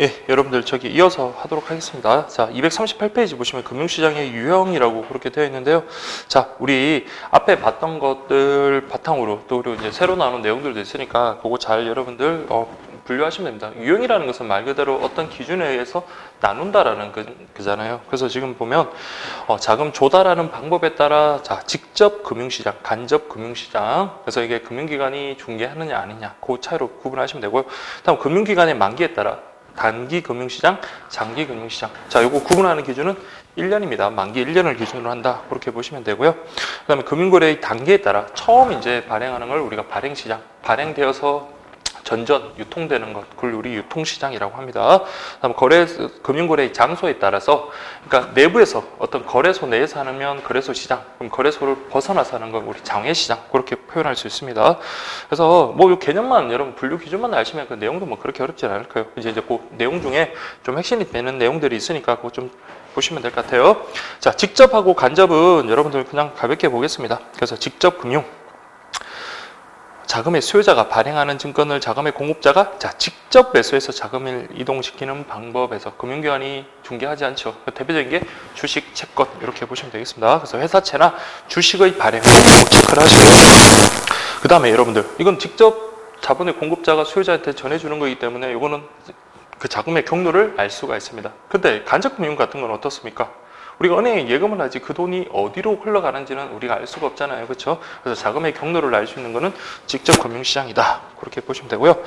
예, 여러분들 저기 이어서 하도록 하겠습니다. 자, 238페이지 보시면 금융시장의 유형이라고 그렇게 되어 있는데요. 자, 우리 앞에 봤던 것들 바탕으로 또 그리고 이제 새로 나오는 내용들도 있으니까 그거 잘 여러분들 분류하시면 됩니다. 유형이라는 것은 말 그대로 어떤 기준에 의해서 나눈다라는 그잖아요. 그래서 지금 보면 자금 조달하는 방법에 따라 자, 직접 금융시장, 간접 금융시장. 그래서 이게 금융기관이 중개하느냐 아니냐 그 차이로 구분하시면 되고요. 다음 금융기관의 만기에 따라 단기 금융시장, 장기 금융시장. 자, 요거 구분하는 기준은 1년입니다. 만기 1년을 기준으로 한다. 그렇게 보시면 되고요. 그 다음에 금융거래의 단계에 따라 처음 이제 발행하는 걸 우리가 발행시장, 발행되어서 전전, 유통되는 것, 그걸 우리 유통시장이라고 합니다. 다음 금융거래의 장소에 따라서, 그러니까 내부에서 어떤 거래소 내에서 하면 거래소 시장, 그럼 거래소를 벗어나서 하는 건 우리 장외시장, 그렇게 표현할 수 있습니다. 그래서 뭐 이 개념만 여러분 분류 기준만 아시면 그 내용도 뭐 그렇게 어렵진 않을 거예요. 이제 그 내용 중에 좀 핵심이 되는 내용들이 있으니까 그거 좀 보시면 될 것 같아요. 자, 직접하고 간접은 여러분들 그냥 가볍게 보겠습니다. 그래서 직접 금융. 자금의 수요자가 발행하는 증권을 자금의 공급자가 직접 매수해서 자금을 이동시키는 방법에서 금융기관이 중개하지 않죠. 대표적인 게 주식, 채권 이렇게 보시면 되겠습니다. 그래서 회사채나 주식의 발행 체크를 하시고요. 그 다음에 여러분들 이건 직접 자본의 공급자가 수요자한테 전해주는 거기 때문에 이거는 그 자금의 경로를 알 수가 있습니다. 근데 간접금융 같은 건 어떻습니까? 우리가 은행에 예금을 하지 그 돈이 어디로 흘러가는지는 우리가 알 수가 없잖아요. 그렇죠? 그래서 자금의 경로를 알 수 있는 것은 직접 금융시장이다. 그렇게 보시면 되고요.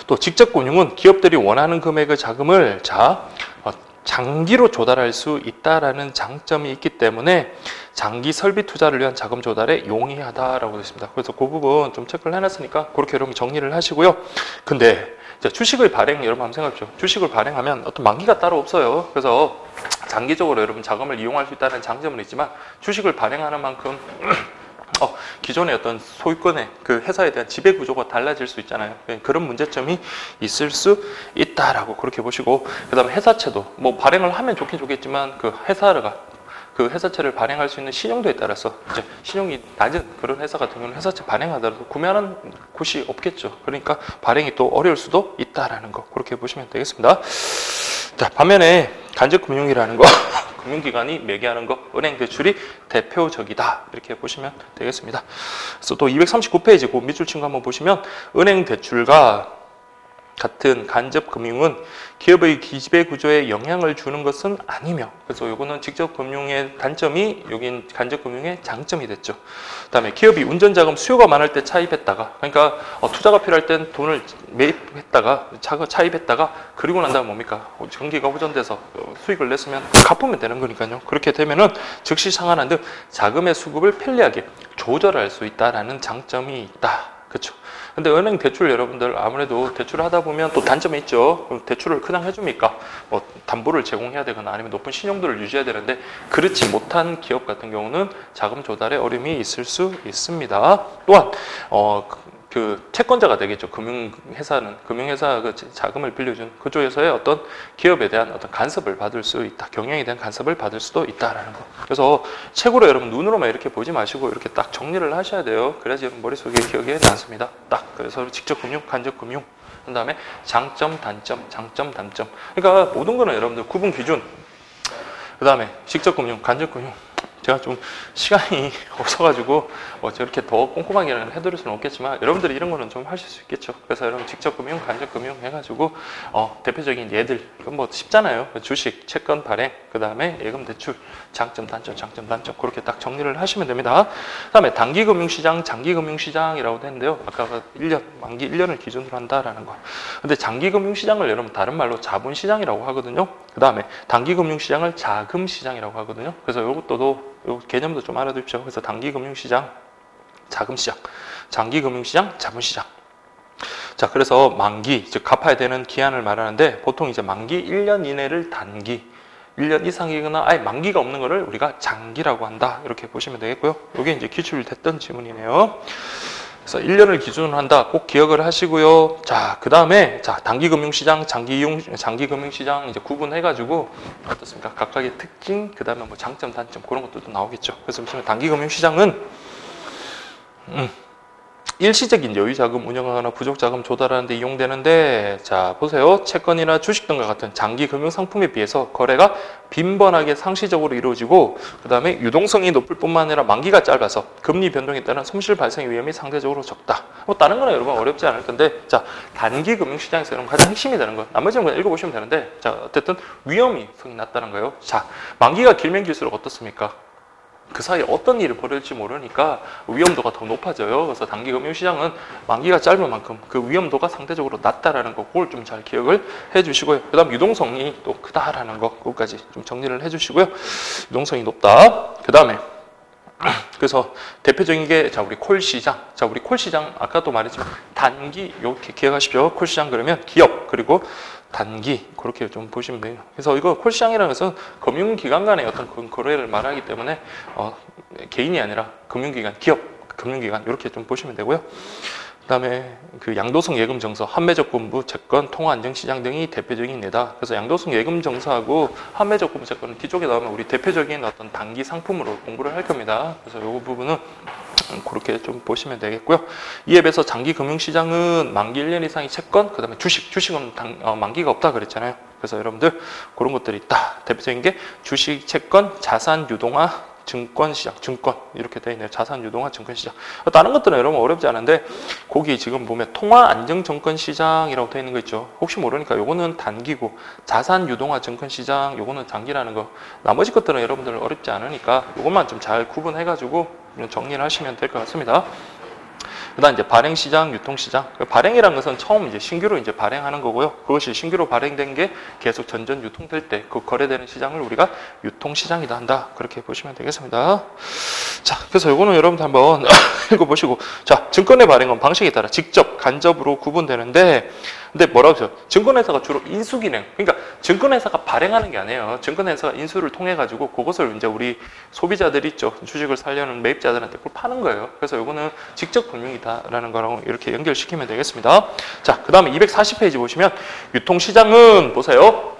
또 직접 금융은 기업들이 원하는 금액의 자금을 장기로 조달할 수 있다라는 장점이 있기 때문에 장기 설비 투자를 위한 자금 조달에 용이하다라고 되어 있습니다. 그래서 그 부분 좀 체크를 해놨으니까 그렇게 여러분 정리를 하시고요. 근데 주식의 발행 여러분 한번 생각해 보죠. 주식을 발행하면 어떤 만기가 따로 없어요. 그래서 장기적으로 여러분 자금을 이용할 수 있다는 장점은 있지만 주식을 발행하는 만큼 기존의 어떤 소유권의 그 회사에 대한 지배 구조가 달라질 수 있잖아요. 그런 문제점이 있을 수 있다라고 그렇게 보시고, 그 다음에 회사채도 뭐 발행을 하면 좋긴 좋겠지만 그 회사채를 발행할 수 있는 신용도에 따라서 이제 신용이 낮은 그런 회사 같은 경우는 회사채 발행하더라도 구매하는 곳이 없겠죠. 그러니까 발행이 또 어려울 수도 있다라는 거 그렇게 보시면 되겠습니다. 자, 반면에 간접금융이라는 거 금융기관이 매개하는 거, 은행 대출이 대표적이다. 이렇게 보시면 되겠습니다. 그래서 또 239페이지 그 밑줄 친 거 한번 보시면 은행 대출과 같은 간접금융은 기업의 지배 구조에 영향을 주는 것은 아니며, 그래서 요거는 직접 금융의 단점이 여긴 간접금융의 장점이 됐죠. 그다음에 기업이 운전자금 수요가 많을 때 차입했다가, 그러니까 투자가 필요할 땐 돈을 매입했다가 차입했다가 그리고 난 다음 뭡니까? 전기가 호전돼서 수익을 냈으면 갚으면 되는 거니까요. 그렇게 되면은 즉시 상환한 등 자금의 수급을 편리하게 조절할 수 있다라는 장점이 있다. 그렇죠. 근데 은행 대출 여러분들 아무래도 대출을 하다 보면 또 단점이 있죠. 그럼 대출을 그냥 해줍니까? 뭐 담보를 제공해야 되거나 아니면 높은 신용도를 유지해야 되는데 그렇지 못한 기업 같은 경우는 자금 조달에 어려움이 있을 수 있습니다. 또한 그 채권자가 되겠죠. 금융회사 그 자금을 빌려준 그쪽에서의 어떤 기업에 대한 어떤 간섭을 받을 수 있다. 경영에 대한 간섭을 받을 수도 있다라는 거. 그래서 책으로 여러분 눈으로만 이렇게 보지 마시고 이렇게 딱 정리를 하셔야 돼요. 그래야지 여러분 머릿속에 기억에 남습니다. 딱. 그래서 직접 금융, 간접 금융. 그 다음에 장점, 단점, 장점, 단점. 그러니까 모든 거는 여러분들 구분 기준. 그 다음에 직접 금융, 간접 금융. 제가 좀 시간이 없어가지고 저렇게 더 꼼꼼하게 해드릴 수는 없겠지만 여러분들이 이런 거는 좀 하실 수 있겠죠. 그래서 여러분 직접 금융, 간접 금융 해가지고 대표적인 예들 이건 뭐 쉽잖아요. 주식, 채권 발행, 그 다음에 예금 대출, 장점, 단점, 장점, 단점 그렇게 딱 정리를 하시면 됩니다. 그 다음에 단기 금융시장, 장기 금융시장이라고 했는데요. 아까 1년, 만기 1년을 기준으로 한다라는 거. 근데 장기 금융시장을 여러분 다른 말로 자본시장이라고 하거든요. 그 다음에 단기 금융시장을 자금시장이라고 하거든요. 그래서 이것도 요 개념도 좀 알아두십시오. 그래서 단기 금융시장, 자금시장, 장기 금융시장, 자본시장. 자, 그래서 만기, 즉 갚아야 되는 기한을 말하는데 보통 이제 만기 1년 이내를 단기, 1년 이상이거나 아예 만기가 없는 거를 우리가 장기라고 한다. 이렇게 보시면 되겠고요. 이게 이제 기출됐던 지문이네요. 그래서 1년을 기준으로 한다. 꼭 기억을 하시고요. 자, 그 다음에 단기 금융시장, 장기 금융시장 이제 구분해가지고 어떻습니까? 각각의 특징, 그 다음에 뭐 장점, 단점 그런 것들도 나오겠죠. 그래서 보시면 단기 금융시장은 일시적인 여유자금 운영하거나 부족자금 조달하는 데 이용되는데, 자 보세요. 채권이나 주식 등과 같은 장기 금융상품에 비해서 거래가 빈번하게 상시적으로 이루어지고, 그 다음에 유동성이 높을 뿐만 아니라 만기가 짧아서 금리 변동에 따른 손실 발생 위험이 상대적으로 적다. 뭐 다른 거는 여러분 어렵지 않을 건데, 자 단기 금융시장에서 여러분 가장 핵심이 되는 건, 나머지는 그냥 읽어보시면 되는데, 자 어쨌든 위험이 낮다는 거예요. 자 만기가 길면 길수록 어떻습니까? 그 사이에 어떤 일이 벌어질지 모르니까 위험도가 더 높아져요. 그래서 단기 금융시장은 만기가 짧은 만큼 그 위험도가 상대적으로 낮다라는 거, 그걸 좀 잘 기억을 해주시고요. 그 다음 유동성이 또 크다라는 거, 그것까지 좀 정리를 해주시고요. 유동성이 높다. 그 다음에 그래서 대표적인 게, 자 우리 콜시장. 자 우리 콜시장 아까도 말했지만 단기, 이렇게 기억하십시오. 콜시장 그러면 기업, 그리고 단기, 그렇게 좀 보시면 돼요. 그래서 이거 콜시장이라는 것은 금융기관 간의 어떤 거래를 말하기 때문에 개인이 아니라 금융기관, 기업, 금융기관, 이렇게 좀 보시면 되고요. 그 다음에 그 양도성 예금정서, 한매적금부 채권, 통화안정시장 등이 대표적인 예다. 그래서 양도성 예금정서하고 한매적금부 채권은 뒤쪽에 나오면 우리 대표적인 어떤 단기 상품으로 공부를 할 겁니다. 그래서 이 부분은 그렇게 좀 보시면 되겠고요. 이에 비해서 장기 금융시장은 만기 1년 이상의 채권, 그 다음에 주식은 만기가 없다 그랬잖아요. 그래서 여러분들 그런 것들이 있다. 대표적인 게 주식, 채권, 자산, 유동화, 증권시장, 증권, 이렇게 되어 있네요. 자산, 유동화, 증권시장. 다른 것들은 여러분 어렵지 않은데, 거기 지금 보면 통화안정증권시장이라고 되어 있는 거 있죠. 혹시 모르니까 요거는 단기고, 자산, 유동화, 증권시장, 요거는 장기라는 거. 나머지 것들은 여러분들 어렵지 않으니까 요것만 좀 잘 구분해가지고 정리를 하시면 될 것 같습니다. 그 다음 이제 발행시장, 유통시장. 발행이라는 것은 처음 이제 신규로 이제 발행하는 거고요. 그것이 신규로 발행된 게 계속 전전 유통될 때 그 거래되는 시장을 우리가 유통시장이다 한다. 그렇게 보시면 되겠습니다. 자, 그래서 요거는 여러분들 한번 읽어보시고. 자, 증권의 발행은 방식에 따라 직접, 간접으로 구분되는데, 근데 뭐라고 하죠? 증권회사가 주로 인수기능, 그러니까 증권회사가 발행하는 게 아니에요. 증권회사가 인수를 통해 가지고 그것을 이제 우리 소비자들 있죠, 주식을 사려는 매입자들한테 그걸 파는 거예요. 그래서 요거는 직접 금융이다라는 거랑 이렇게 연결시키면 되겠습니다. 자, 그 다음에 240페이지 보시면 유통시장은 보세요.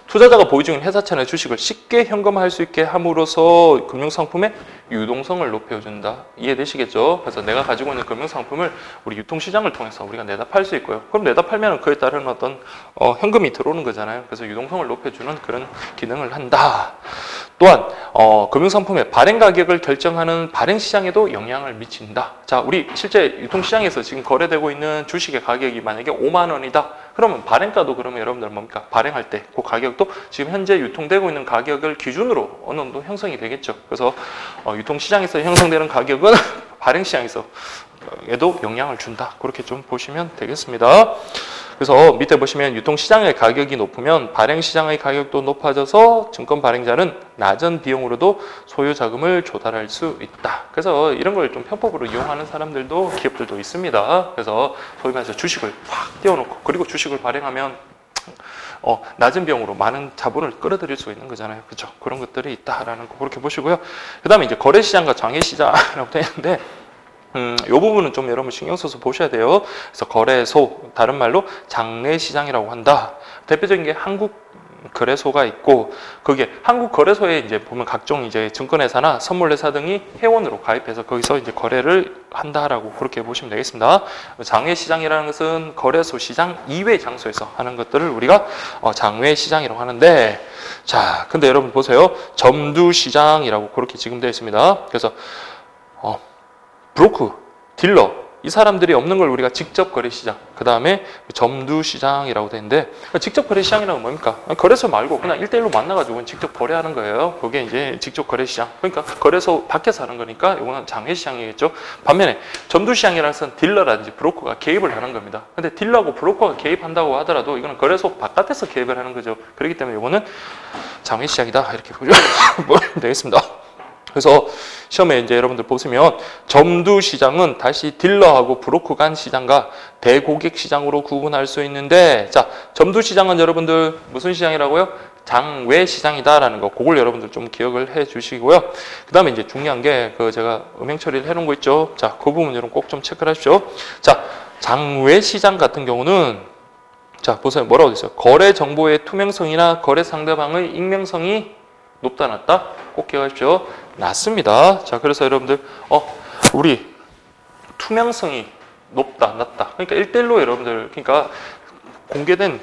투자자가 보유 중인 회사채나 주식을 쉽게 현금화할 수 있게 함으로써 금융상품의 유동성을 높여준다. 이해되시겠죠? 그래서 내가 가지고 있는 금융상품을 우리 유통시장을 통해서 우리가 내다 팔 수 있고요. 그럼 내다 팔면 그에 따른 어떤 현금이 들어오는 거잖아요. 그래서 유동성을 높여주는 그런 기능을 한다. 또한 금융상품의 발행 가격을 결정하는 발행시장에도 영향을 미친다. 자, 우리 실제 유통시장에서 지금 거래되고 있는 주식의 가격이 만약에 5만 원이다. 그러면 발행가도 그러면 여러분들 뭡니까? 발행할 때 그 가격도 지금 현재 유통되고 있는 가격을 기준으로 어느 정도 형성이 되겠죠. 그래서 유통시장에서 형성되는 가격은 발행시장에서 에도 영향을 준다. 그렇게 좀 보시면 되겠습니다. 그래서 밑에 보시면 유통시장의 가격이 높으면 발행시장의 가격도 높아져서 증권 발행자는 낮은 비용으로도 소유 자금을 조달할 수 있다. 그래서 이런 걸 좀 편법으로 이용하는 사람들도, 기업들도 있습니다. 그래서 소위 말해서 주식을 확 띄워놓고, 그리고 주식을 발행하면 낮은 비용으로 많은 자본을 끌어들일 수 있는 거잖아요. 그렇죠? 그런 것들이 있다라는 거 그렇게 보시고요. 그 다음에 이제 거래시장과 장외시장이라고 되어 있는데, 이 부분은 좀 여러분 신경 써서 보셔야 돼요. 그래서 거래소, 다른 말로 장외시장이라고 한다. 대표적인 게 한국거래소가 있고, 그게 한국거래소에 이제 보면 각종 이제 증권회사나 선물회사 등이 회원으로 가입해서 거기서 이제 거래를 한다라고 그렇게 보시면 되겠습니다. 장외시장이라는 것은 거래소 시장 이외 장소에서 하는 것들을 우리가 장외시장이라고 하는데, 자, 근데 여러분 보세요. 점두시장이라고 그렇게 지금 되어 있습니다. 그래서 브로커, 딜러, 이 사람들이 없는 걸 우리가 직접 거래시장, 그 다음에 점두시장이라고 되는데, 직접 거래시장이라는 건 뭡니까? 거래소 말고 그냥 1대1로 만나가지고 직접 거래하는 거예요. 그게 이제 직접 거래시장. 그러니까 거래소 밖에서 하는 거니까 이거는 장외시장이겠죠. 반면에 점두시장이라는 것은 딜러라든지 브로커가 개입을 하는 겁니다. 근데 딜러하고 브로커가 개입한다고 하더라도 이거는 거래소 바깥에서 개입을 하는 거죠. 그렇기 때문에 이거는 장외시장이다. 이렇게 보시면 되겠습니다. 그래서 시험에 이제 여러분들 보시면 점두시장은 다시 딜러하고 브로커 간 시장과 대고객 시장으로 구분할 수 있는데, 자, 점두시장은 여러분들 무슨 시장이라고요? 장외시장이다라는 거, 그걸 여러분들 좀 기억을 해 주시고요. 그 다음에 이제 중요한 게 제가 음행 처리를 해놓은 거 있죠. 자, 그 부분 여러분 꼭 좀 체크를 하십시오. 자, 장외시장 같은 경우는, 자, 보세요. 뭐라고 되어 있어요? 거래 정보의 투명성이나 거래 상대방의 익명성이 높다, 낮다? 꼭 기억하십시오. 낮습니다. 자, 그래서 여러분들, 우리 투명성이 높다, 낮다. 그러니까 1대1로 여러분들, 그러니까 공개된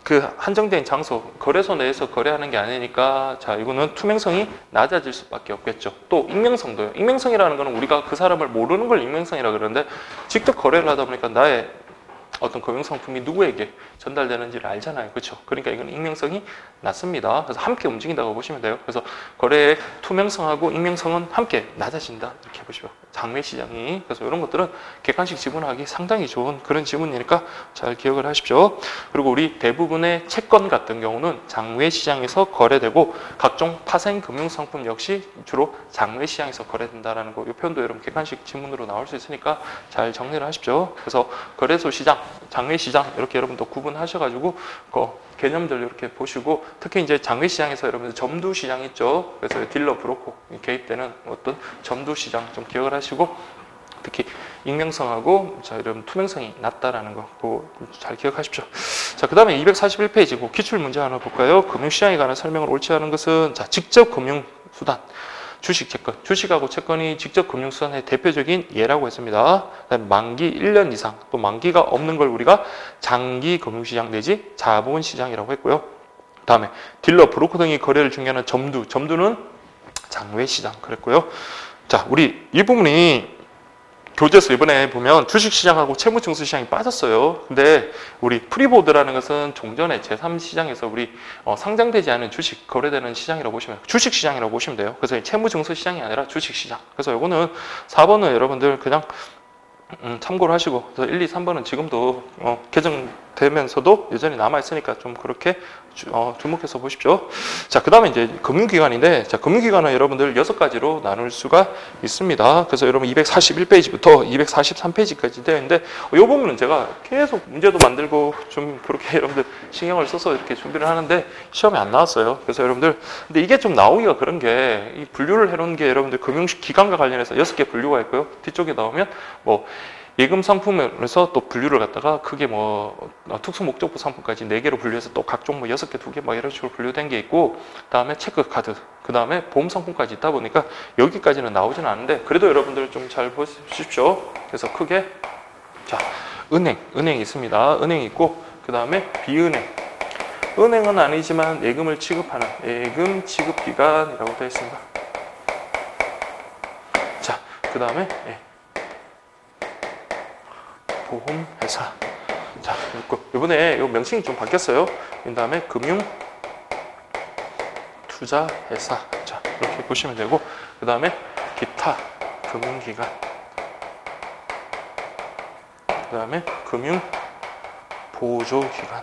그 한정된 장소, 거래소 내에서 거래하는 게 아니니까, 자, 이거는 투명성이 낮아질 수밖에 없겠죠. 또 익명성도요. 익명성이라는 거는 우리가 그 사람을 모르는 걸 익명성이라 그러는데, 직접 거래를 하다 보니까 나의 어떤 금융상품이 누구에게 전달되는지를 알잖아요. 그렇죠? 그러니까 이건 익명성이 낮습니다. 그래서 함께 움직인다고 보시면 돼요. 그래서 거래의 투명성하고 익명성은 함께 낮아진다. 이렇게 보시면 장외 시장이. 그래서 이런 것들은 객관식 지문하기 상당히 좋은 그런 지문이니까 잘 기억을 하십시오. 그리고 우리 대부분의 채권 같은 경우는 장외 시장에서 거래되고 각종 파생 금융상품 역시 주로 장외 시장에서 거래된다라는 거. 이 표현도 여러분 객관식 지문으로 나올 수 있으니까 잘 정리를 하십시오. 그래서 거래소 시장, 장외 시장 이렇게 여러분도 구분하셔가지고 그 개념들 이렇게 보시고, 특히 이제 장외 시장에서 여러분들 점두 시장 있죠. 그래서 딜러 브로커 개입되는 어떤 점두 시장 좀 기억을 하시고, 특히 익명성하고 자 여러분 투명성이 낮다라는 거 그거 잘 기억하십시오. 자, 그다음에 241페이지고 기출 문제 하나 볼까요? 금융시장에 관한 설명을 옳지 않은 것은 자 직접 금융수단. 주식, 채권. 주식하고 채권이 직접 금융수단의 대표적인 예라고 했습니다. 만기 1년 이상, 또 만기가 없는 걸 우리가 장기 금융시장 내지 자본시장이라고 했고요. 그 다음에 딜러, 브로커 등이 거래를 중개하는 점두. 점두는 장외시장 그랬고요. 자, 우리 이 부분이 교재에서 이번에 보면 주식시장하고 채무증수시장이 빠졌어요. 근데 우리 프리보드라는 것은 종전에 제3시장에서 우리 상장되지 않은 주식 거래되는 시장이라고 보시면, 주식시장이라고 보시면 돼요. 그래서 채무증수시장이 아니라 주식시장. 그래서 이거는 4번은 여러분들 그냥 참고를 하시고, 그래서 1, 2, 3번은 지금도 개정되면서도 여전히 남아있으니까 좀 그렇게 주목해서 보십시오. 자, 그 다음에 이제 금융기관인데, 자, 금융기관은 여러분들 6가지로 나눌 수가 있습니다. 그래서 여러분 241페이지부터 243페이지까지 되어 있는데, 이 부분은 제가 계속 문제도 만들고 좀 그렇게 여러분들 신경을 써서 이렇게 준비를 하는데 시험에 안 나왔어요. 그래서 여러분들, 근데 이게 좀 나오기가 그런 게, 이 분류를 해놓은 게 여러분들 금융기관과 관련해서 6개 분류가 있고요. 뒤쪽에 나오면 뭐 예금 상품에서 또 분류를 갖다가 크게 뭐 특수 목적부 상품까지 4개로 분류해서 또 각종 뭐 6개, 2개 막 이런 식으로 분류된 게 있고, 그 다음에 체크카드, 그 다음에 보험 상품까지 있다 보니까 여기까지는 나오지는 않는데, 그래도 여러분들 좀 잘 보십시오. 그래서 크게 자, 은행이 있습니다. 은행이 있고, 그 다음에 비은행. 은행은 아니지만 예금을 취급하는 예금 취급기관이라고 되어 있습니다. 자, 그 다음에 보험회사. 자, 이번에 이 명칭이 좀 바뀌었어요. 그 다음에 금융투자회사. 자, 이렇게 보시면 되고, 그 다음에 기타 금융기관. 그 다음에 금융보조기관.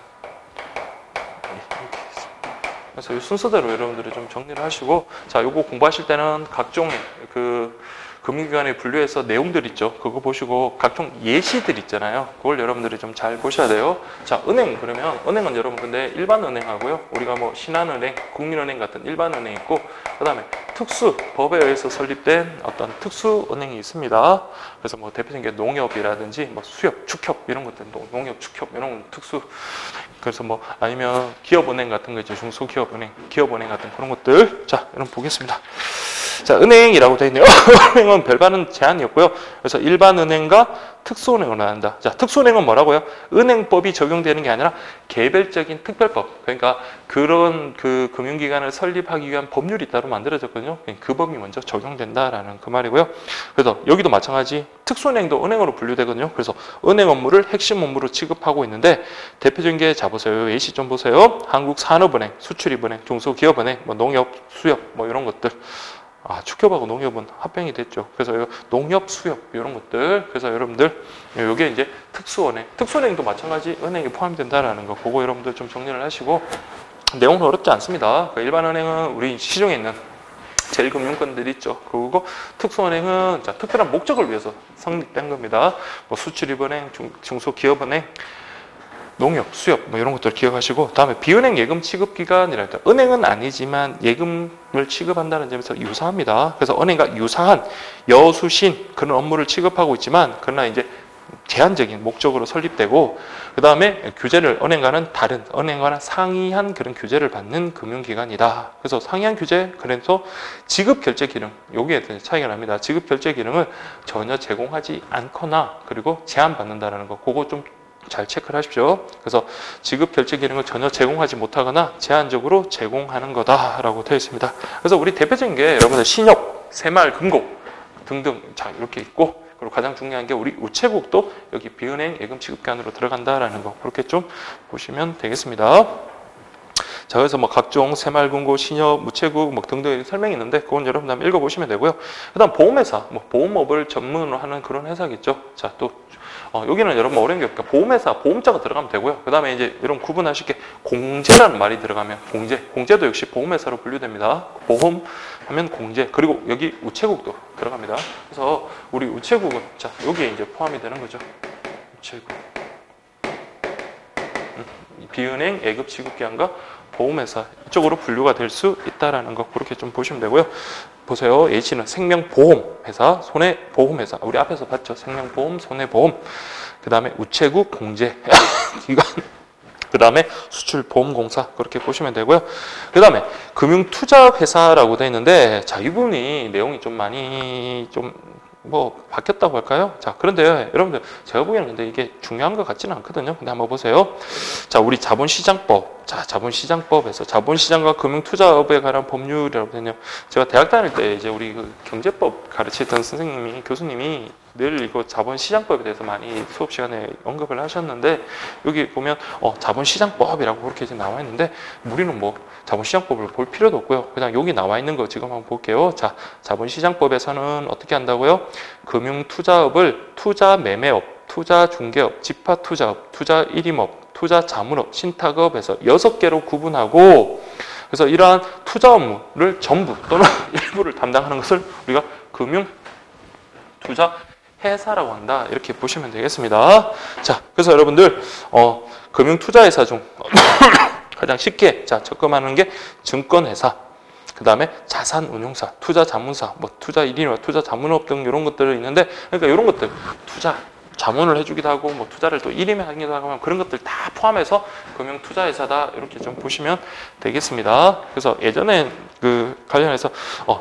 이렇게 있습니다. 그래서 이 순서대로 여러분들이 좀 정리를 하시고, 자, 요거 공부하실 때는 각종의 금융기관에 분류해서 내용들 있죠. 그거 보시고 각종 예시들 있잖아요. 그걸 여러분들이 좀 잘 보셔야 돼요. 자, 은행 그러면 은행은 여러분 근데 일반 은행하고요. 우리가 뭐 신한은행, 국민은행 같은 일반 은행 있고, 그다음에 특수 법에 의해서 설립된 어떤 특수 은행이 있습니다. 그래서 뭐 대표적인 게 농협이라든지 뭐 수협, 축협 이런 것들, 농협, 축협 이런 건 특수. 그래서 뭐 아니면 기업은행 같은 거 있죠. 중소기업은행, 기업은행 같은 그런 것들. 자, 여러분 보겠습니다. 자, 은행이라고 되어 있네요. 은행은 별반은 제한이었고요. 그래서 일반 은행과 특수은행으로 나눈다. 자, 특수은행은 뭐라고요? 은행법이 적용되는 게 아니라 개별적인 특별법. 그러니까 그런 그 금융기관을 설립하기 위한 법률이 따로 만들어졌거든요. 그 법이 먼저 적용된다라는 그 말이고요. 그래서 여기도 마찬가지 특수은행도 은행으로 분류되거든요. 그래서 은행 업무를 핵심 업무로 취급하고 있는데, 대표적인 게 자 보세요. 예시 좀 보세요. 한국산업은행, 수출입은행, 중소기업은행, 뭐 농협, 수협 뭐 이런 것들. 아, 축협하고 농협은 합병이 됐죠. 그래서 농협, 수협 이런 것들. 그래서 여러분들 이게 이제 특수은행, 특수은행도 마찬가지 은행에 포함이 된다라는 거. 그거 여러분들 좀 정리를 하시고, 내용은 어렵지 않습니다. 일반 은행은 우리 시중에 있는 제일 금융권들이 있죠. 그리고 특수은행은 자, 특별한 목적을 위해서 성립된 겁니다. 뭐 수출입은행, 중소기업은행, 농협, 수협 뭐 이런 것들 기억하시고, 다음에 비은행 예금 취급기관이라 했다. 은행은 아니지만 예금을 취급한다는 점에서 유사합니다. 그래서 은행과 유사한 여수신 그런 업무를 취급하고 있지만, 그러나 이제 제한적인 목적으로 설립되고, 그 다음에 규제를 은행과는 다른, 은행과는 상이한 그런 규제를 받는 금융기관이다. 그래서 상이한 규제, 그래서 지급 결제 기능, 여기에 차이가 납니다. 지급 결제 기능을 전혀 제공하지 않거나 그리고 제한받는다라는 거, 그거 좀 잘 체크를 하십시오. 그래서 지급 결제 기능을 전혀 제공하지 못하거나 제한적으로 제공하는 거다라고 되어 있습니다. 그래서 우리 대표적인 게 여러분들 신협, 새마을금고 등등, 자 이렇게 있고, 그리고 가장 중요한 게 우리 우체국도 여기 비은행 예금 지급기관으로 들어간다라는 거, 그렇게 좀 보시면 되겠습니다. 자, 그래서 뭐 각종 새마을금고, 신협, 우체국 뭐 등등 설명이 있는데 그건 여러분 한번 읽어보시면 되고요. 그다음 보험회사, 뭐 보험업을 전문으로 하는 그런 회사겠죠. 자, 또 여기는 여러분 어려운 게 없으니까 보험회사, 보험자가 들어가면 되고요. 그 다음에 이제 여러분 구분하실 게 공제라는 말이 들어가면 공제도 역시 보험회사로 분류됩니다. 보험 하면 공제, 그리고 여기 우체국도 들어갑니다. 그래서 우리 우체국은 자 여기에 이제 포함이 되는 거죠. 우체국, 비은행, 예금 지급기관과 보험회사 이쪽으로 분류가 될 수 있다라는 거, 그렇게 좀 보시면 되고요. 보세요. H는 생명보험회사, 손해보험회사. 우리 앞에서 봤죠. 생명보험, 손해보험. 그 다음에 우체국, 공제 기관. 그 다음에 수출보험공사, 그렇게 보시면 되고요. 그 다음에 금융투자회사라고 되어 있는데, 자, 이 부분이 내용이 좀 많이 뭐 바뀌었다고 할까요? 자, 그런데 여러분들 제가 보기에는 근데 이게 중요한 것 같지는 않거든요. 근데 한번 보세요. 자, 우리 자본시장법. 자, 자본시장법에서 자본시장과 금융투자업에 관한 법률이라고 되네요. 제가 대학 다닐 때 이제 우리 그 경제법 가르치던 선생님이, 교수님이 늘 이거 자본시장법에 대해서 많이 수업 시간에 언급을 하셨는데, 여기 보면 자본시장법이라고 그렇게 이제 나와 있는데, 우리는 뭐 자본시장법을 볼 필요도 없고요. 그냥 여기 나와 있는 거 지금 한번 볼게요. 자, 자본시장법에서는 어떻게 한다고요? 금융투자업을 투자매매업, 투자중개업, 집합투자업, 투자일임업, 투자자문업, 신탁업에서 6개로 구분하고, 그래서 이러한 투자 업무를 전부 또는 일부를 담당하는 것을 우리가 금융투자회사라고 한다, 이렇게 보시면 되겠습니다. 자, 그래서 여러분들 금융투자회사 중 가장 쉽게 접근하는 게 증권회사, 그 다음에 자산운용사, 투자자문사, 뭐 투자일인업, 투자자문업 등 이런 것들이 있는데, 그러니까 이런 것들 투자 자문을 해주기도 하고, 뭐 투자를 또 일임하기도 하고, 그런 것들 다 포함해서 금융투자회사다, 이렇게 좀 보시면 되겠습니다. 그래서 예전에 그 관련해서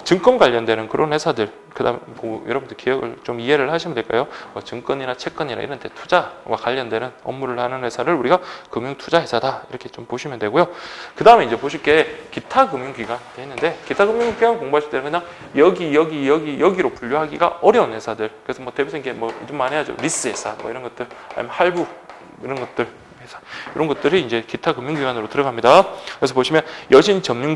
증권 관련되는 그런 회사들, 그 다음에 뭐 여러분들 기억을 좀 이해를 하시면 될까요? 증권이나 채권이나 이런 데 투자와 관련되는 업무를 하는 회사를 우리가 금융투자회사다, 이렇게 좀 보시면 되고요. 그 다음에 이제 보실 게 기타 금융기관 있는데, 기타 금융기관 공부하실 때는 그냥 여기로 분류하기가 어려운 회사들, 그래서 뭐 대표적인 게 뭐 좀 많이 하죠. 리스회사 뭐 이런 것들, 아니면 할부 이런 것들, 회사 이런 것들이 이제 기타 금융기관으로 들어갑니다. 그래서 보시면 여신 전문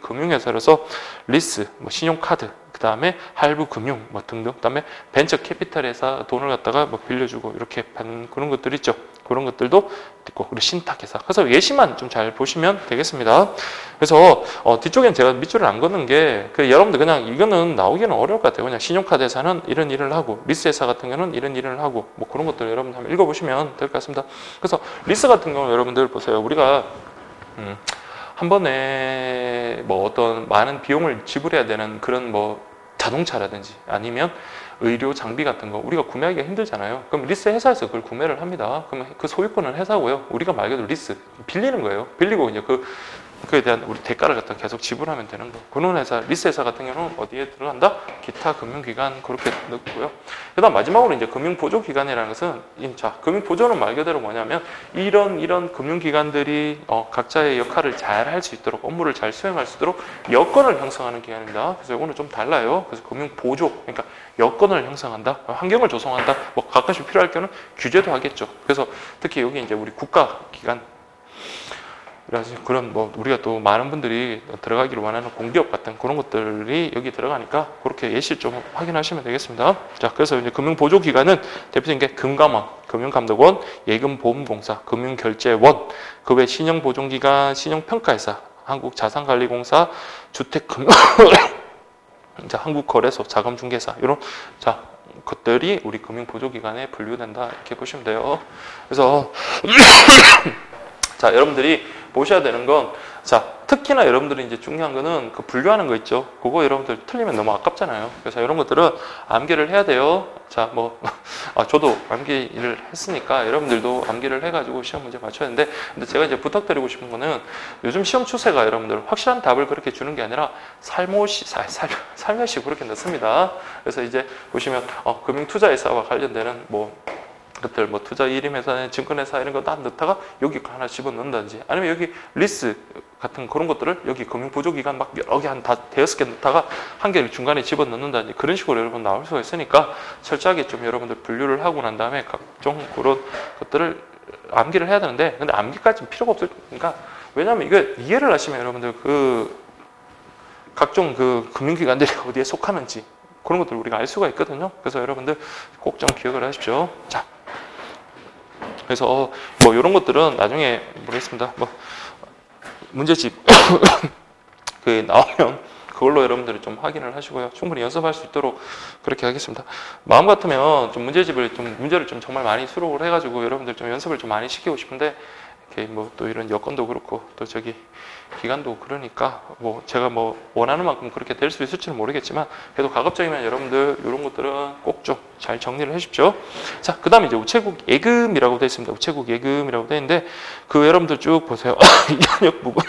금융회사로서 리스, 뭐 신용카드, 그 다음에 할부 금융 뭐 등등, 그 다음에 벤처 캐피탈 회사 돈을 갖다가 뭐 빌려주고 이렇게 받는 그런 것들 있죠. 그런 것들도 있고, 그리고 신탁회사. 그래서 예시만 좀 잘 보시면 되겠습니다. 그래서 뒤쪽엔 제가 밑줄을 안 걷는 게, 여러분들 그냥 이거는 나오기는 어려울 것 같아요. 그냥 신용카드 회사는 이런 일을 하고, 리스 회사 같은 경우는 이런 일을 하고, 뭐 그런 것들 여러분들 한번 읽어보시면 될 것 같습니다. 그래서 리스 같은 경우 여러분들 보세요. 우리가 한 번에 뭐 어떤 많은 비용을 지불해야 되는 그런 뭐 자동차라든지 아니면 의료 장비 같은 거 우리가 구매하기가 힘들잖아요. 그럼 리스 회사에서 그걸 구매를 합니다. 그러면 그 소유권은 회사고요. 우리가 말 그대로 리스, 빌리는 거예요. 빌리고 이제 그에 대한 우리 대가를 갖다 계속 지불하면 되는 거. 그런 회사, 리스 회사 같은 경우는 어디에 들어간다? 기타 금융기관, 그렇게 넣고요. 그다음 마지막으로 이제 금융보조기관이라는 것은, 자, 금융보조는 말 그대로 뭐냐면 이런 금융기관들이 각자의 역할을 잘 할 수 있도록, 업무를 잘 수행할 수 있도록 여건을 형성하는 기관입니다. 그래서 이거는 좀 달라요. 그래서 금융보조, 그러니까 여건을 형성한다, 환경을 조성한다, 뭐 가끔씩 필요할 경우는 규제도 하겠죠. 그래서 특히 여기 이제 우리 국가기관, 그래서 그런 뭐 우리가 또 많은 분들이 들어가기를 원하는 공기업 같은 그런 것들이 여기 들어가니까 그렇게 예시 좀 확인하시면 되겠습니다. 자, 그래서 이제 금융보조기관은 대표적인 게 금감원, 금융감독원, 예금보험공사, 금융결제원, 그 외 신용보증기관, 신용평가회사, 한국자산관리공사, 주택금융, 자, 한국거래소, 자금중개사, 이런 것들이 우리 금융보조기관에 분류된다, 이렇게 보시면 돼요. 그래서 자, 여러분들이 보셔야 되는 건 자, 특히나 여러분들이 이제 중요한 거는 그 분류하는 거 있죠. 그거 여러분들 틀리면 너무 아깝잖아요. 그래서 이런 것들은 암기를 해야 돼요. 자, 뭐, 저도 암기를 했으니까 여러분들도 암기를 해가지고 시험 문제 맞춰야 되는데, 근데 제가 이제 부탁드리고 싶은 거는 요즘 시험 추세가 여러분들 확실한 답을 그렇게 주는 게 아니라 살며시 그렇게 넣습니다. 그래서 이제 보시면, 금융투자회사와 관련되는 것들, 투자 일임회사, 증권회사 이런 거 다 넣다가 여기 하나 집어넣는다든지, 아니면 여기 리스 같은 그런 것들을 여기 금융보조기관 막 여러 개 한 대여섯 개 넣다가 한 개를 중간에 집어넣는다든지 그런 식으로 여러분 나올 수가 있으니까 철저하게 좀 여러분들 분류를 하고 난 다음에 각종 그런 것들을 암기를 해야 되는데, 근데 암기까지는 필요가 없으니까, 왜냐하면 이거 이해를 하시면 여러분들 그 각종 그 금융기관들이 어디에 속하는지 그런 것들 우리가 알 수가 있거든요. 그래서 여러분들 꼭 좀 기억을 하십시오. 자, 그래서 이런 것들은 나중에 모르겠습니다. 문제집 그 나오면 그걸로 여러분들이 좀 확인을 하시고요. 충분히 연습할 수 있도록 그렇게 하겠습니다. 마음 같으면 좀 문제를 좀 정말 많이 수록을 해가지고 여러분들 좀 연습을 좀 많이 시키고 싶은데, 이렇게 또 이런 여건도 그렇고 또 기간도 그러니까 제가 원하는 만큼 그렇게 될 수 있을지는 모르겠지만, 그래도 가급적이면 여러분들 이런 것들은 꼭 좀 잘 정리를 해주십시오. 자, 그 다음에 이제 우체국 예금이라고 되어 있습니다. 우체국 예금이라고 되어 있는데, 그 여러분들 쭉 보세요. 이한역 부분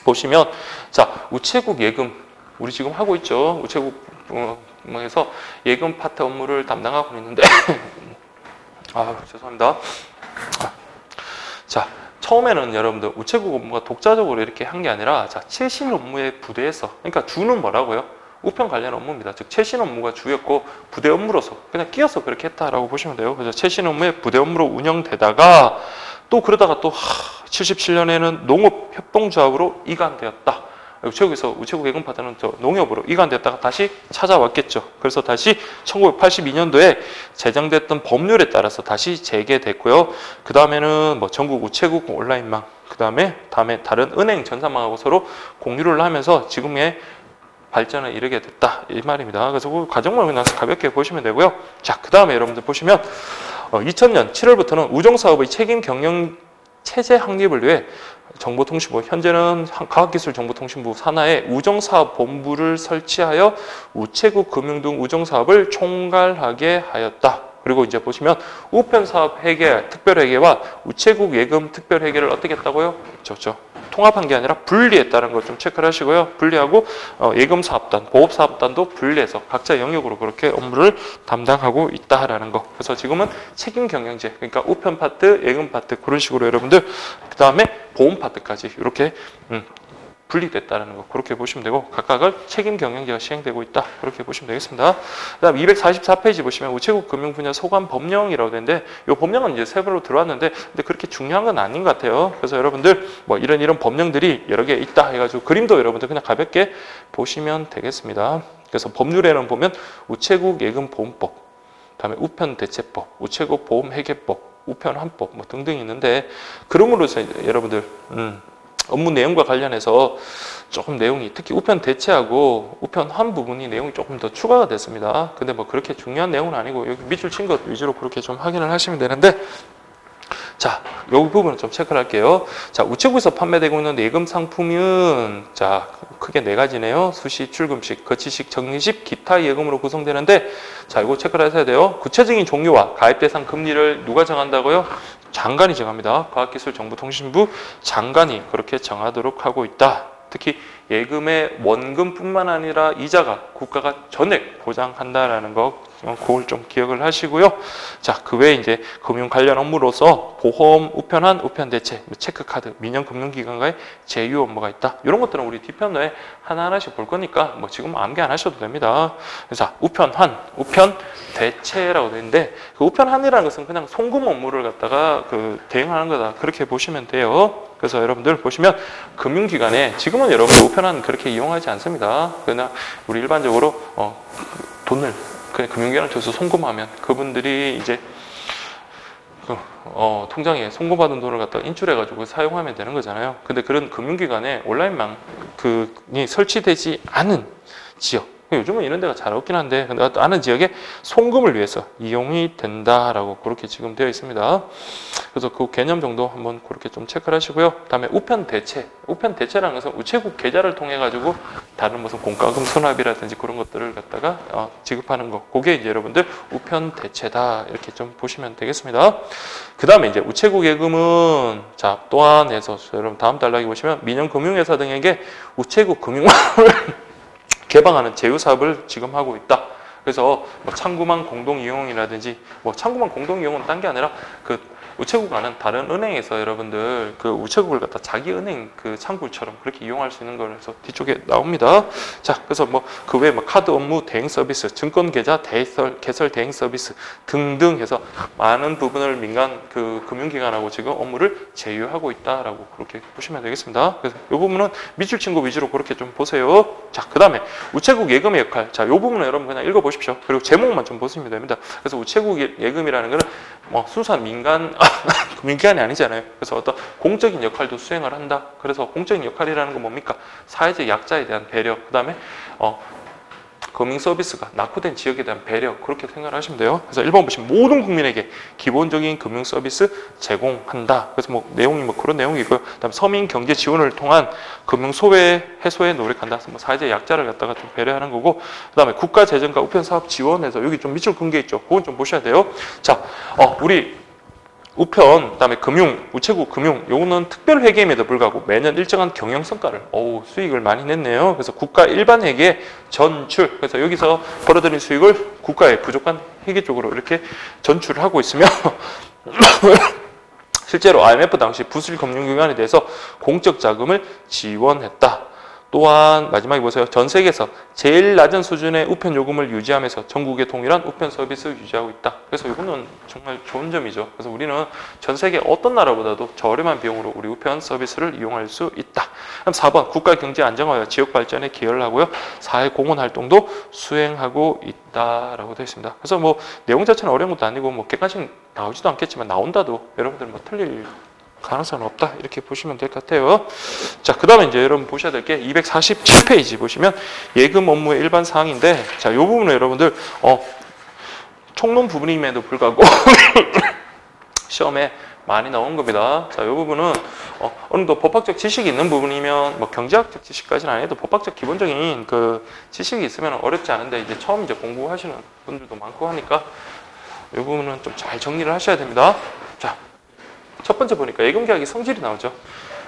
보시면, 자, 우체국 예금 우리 지금 하고 있죠. 우체국에서 예금 파트 업무를 담당하고 있는데 죄송합니다. 자, 처음에는 여러분들 우체국 업무가 독자적으로 이렇게 한 게 아니라, 자, 최신 업무의 부대에서, 그러니까 주는 뭐라고요? 우편 관련 업무입니다. 즉 최신 업무가 주였고 부대 업무로서 그냥 끼어서 그렇게 했다라고 보시면 돼요. 그래서 최신 업무의 부대 업무로 운영되다가 또 그러다가 또 77년에는 농업협동조합으로 이관되었다. 우체국에서 우체국 예금 파트는 농협으로 이관됐다가 다시 찾아왔겠죠. 그래서 다시 1982년도에 제정됐던 법률에 따라서 다시 재개됐고요. 그 다음에는 전국 우체국 온라인망, 그 다음에 다른 은행 전산망하고 서로 공유를 하면서 지금의 발전을 이루게 됐다 이 말입니다. 그래서 그 과정만 그냥 가볍게 보시면 되고요. 자, 그 다음에 여러분들 보시면 2000년 7월부터는 우정사업의 책임 경영 체제 확립을 위해 정보통신부, 현재는 과학기술정보통신부 산하에 우정사업본부를 설치하여 우체국 금융 등 우정사업을 총괄하게 하였다. 그리고 이제 보시면 우편사업 회계, 특별회계와 우체국 예금 특별회계를 어떻게 했다고요? 통합한 게 아니라 분리했다는 걸 좀 체크를 하시고요. 분리하고 예금사업단, 보업사업단도 분리해서 각자 영역으로 그렇게 업무를 담당하고 있다라는 거. 그래서 지금은 책임 경영제, 그러니까 우편 파트, 예금 파트 그런 식으로 여러분들, 그 다음에 보험 파트까지 이렇게 분리됐다는 거 그렇게 보시면 되고, 각각을 책임 경영제가 시행되고 있다 그렇게 보시면 되겠습니다. 그다음 244페이지 보시면 우체국 금융 분야 소관 법령이라고 되는데, 이 법령은 이제 세부로 들어왔는데 근데 그렇게 중요한 건 아닌 것 같아요. 그래서 여러분들 이런 법령들이 여러 개 있다 해가지고 그림도 여러분들 그냥 가볍게 보시면 되겠습니다. 그래서 법률에는 보면 우체국 예금 보험법, 그다음에 우편 대체법, 우체국 보험 회계법, 우편 환법 등등 있는데, 그런 걸로 여러분들 업무 내용과 관련해서 조금 내용이, 특히 우편 대체하고 우편 환 부분이 내용이 조금 더 추가가 됐습니다. 근데 그렇게 중요한 내용은 아니고 여기 밑줄 친 것 위주로 그렇게 좀 확인을 하시면 되는데, 자, 이 부분은 좀 체크를 할게요. 자, 우체국에서 판매되고 있는 예금 상품은 자, 크게 네 가지네요. 수시, 출금식, 거치식, 정리식, 기타 예금으로 구성되는데, 자, 이거 체크를 하셔야 돼요. 구체적인 종류와 가입 대상 금리를 누가 정한다고요? 장관이 정합니다. 과학기술정보통신부 장관이 그렇게 정하도록 하고 있다. 특히 예금의 원금뿐만 아니라 이자가 국가가 전액 보장한다라는 거, 그걸 좀 기억을 하시고요. 자, 그 외에 이제 금융 관련 업무로서 보험, 우편환, 우편 대체, 체크카드, 민영금융기관과의 제휴 업무가 있다. 이런 것들은 우리 뒷편에 하나하나씩 볼 거니까 지금 암기 안 하셔도 됩니다. 그래서 우편환, 우편 대체라고 되는데, 그 우편환이라는 것은 그냥 송금 업무를 갖다가 대행하는 거다 그렇게 보시면 돼요. 그래서 여러분들 보시면 금융기관에 지금은 여러분들 우편환 그렇게 이용하지 않습니다. 그러나 우리 일반적으로 돈을 그냥 금융기관을 통해서 송금하면 그분들이 이제 통장에 송금받은 돈을 갖다가 인출해가지고 사용하면 되는 거잖아요. 근데 그런 금융기관에 온라인망이 설치되지 않은 지역, 요즘은 이런 데가 잘 없긴 한데 아는 지역에 송금을 위해서 이용이 된다라고 그렇게 지금 되어 있습니다. 그래서 그 개념 정도 한번 그렇게 좀 체크를 하시고요. 그다음에 우편 대체. 우편 대체라는 것은 우체국 계좌를 통해 가지고 다른 무슨 공과금 수납이라든지 그런 것들을 갖다가 지급하는 거. 그게 이제 여러분들 우편 대체다 이렇게 좀 보시면 되겠습니다. 그다음에 이제 우체국 예금은 자 또한 해서 여러분 다음 단락에 보시면 민영금융회사 등에게 우체국 금융을 개방하는 제휴 사업을 지금 하고 있다. 그래서 뭐 창구망 공동 이용이라든지 뭐 창구망 공동 이용은 딴 게 아니라 그 우체국과는 다른 은행에서 여러분들 그 우체국을 갖다 자기 은행 그 창구처럼 그렇게 이용할 수 있는 거라서 뒤쪽에 나옵니다. 자, 그래서 뭐 그 외에 뭐 카드 업무 대행 서비스, 증권 계좌 개설 대행 서비스 등등 해서 많은 부분을 민간 그 금융기관하고 지금 업무를 제휴하고 있다라고 그렇게 보시면 되겠습니다. 그래서 이 부분은 밑줄 친 거 위주로 그렇게 좀 보세요. 자, 그다음에 우체국 예금의 역할. 자, 이 부분은 여러분 그냥 읽어보십시오. 그리고 제목만 좀 보시면 됩니다. 그래서 우체국 예금이라는 거는 뭐 순수한 민간 금융기관이 아니잖아요. 그래서 어떤 공적인 역할도 수행을 한다. 그래서 공적인 역할이라는 건 뭡니까? 사회적 약자에 대한 배려, 그 다음에 금융 서비스가 낙후된 지역에 대한 배려, 그렇게 생각을 하시면 돼요. 그래서 1번 보시면 모든 국민에게 기본적인 금융 서비스 제공한다. 그래서 뭐 내용이 뭐 그런 내용이고요. 그다음 서민 경제 지원을 통한 금융 소외 해소에 노력한다. 뭐 사회적 약자를 갖다가 좀 배려하는 거고, 그다음에 국가 재정과 우편 사업 지원해서 여기 좀 밑줄 끈 게 있죠. 그건 좀 보셔야 돼요. 자, 우리 우편, 그다음에 금융, 우체국 금융, 요거는 특별 회계임에도 불구하고 매년 일정한 경영 성과를, 수익을 많이 냈네요. 그래서 국가 일반 회계 전출, 그래서 여기서 벌어들인 수익을 국가의 부족한 회계 쪽으로 이렇게 전출을 하고 있으며 실제로 IMF 당시 부실 금융기관에 대해서 공적 자금을 지원했다. 또한 마지막에 보세요. 전 세계에서 제일 낮은 수준의 우편 요금을 유지하면서 전국의 동일한 우편 서비스를 유지하고 있다. 그래서 이거는 정말 좋은 점이죠. 그래서 우리는 전 세계 어떤 나라보다도 저렴한 비용으로 우리 우편 서비스를 이용할 수 있다. 그럼 4번 국가 경제 안정화와 지역 발전에 기여를 하고요. 사회 공헌 활동도 수행하고 있다라고 되어 있습니다. 그래서 뭐 내용 자체는 어려운 것도 아니고 뭐 객관식 나오지도 않겠지만 나온다도 여러분들 뭐 틀릴 가능성은 없다. 이렇게 보시면 될 것 같아요. 자, 그 다음에 이제 여러분 보셔야 될 게 247페이지 보시면 예금 업무의 일반 사항인데, 자, 이 부분은 여러분들, 총론 부분임에도 불구하고 시험에 많이 나온 겁니다. 자, 이 부분은, 어느 정도 법학적 지식이 있는 부분이면, 뭐 경제학적 지식까지는 아니어도 법학적 기본적인 그 지식이 있으면 어렵지 않은데, 이제 처음 이제 공부하시는 분들도 많고 하니까, 이 부분은 좀 잘 정리를 하셔야 됩니다. 자. 첫 번째 보니까 예금계약의 성질이 나오죠.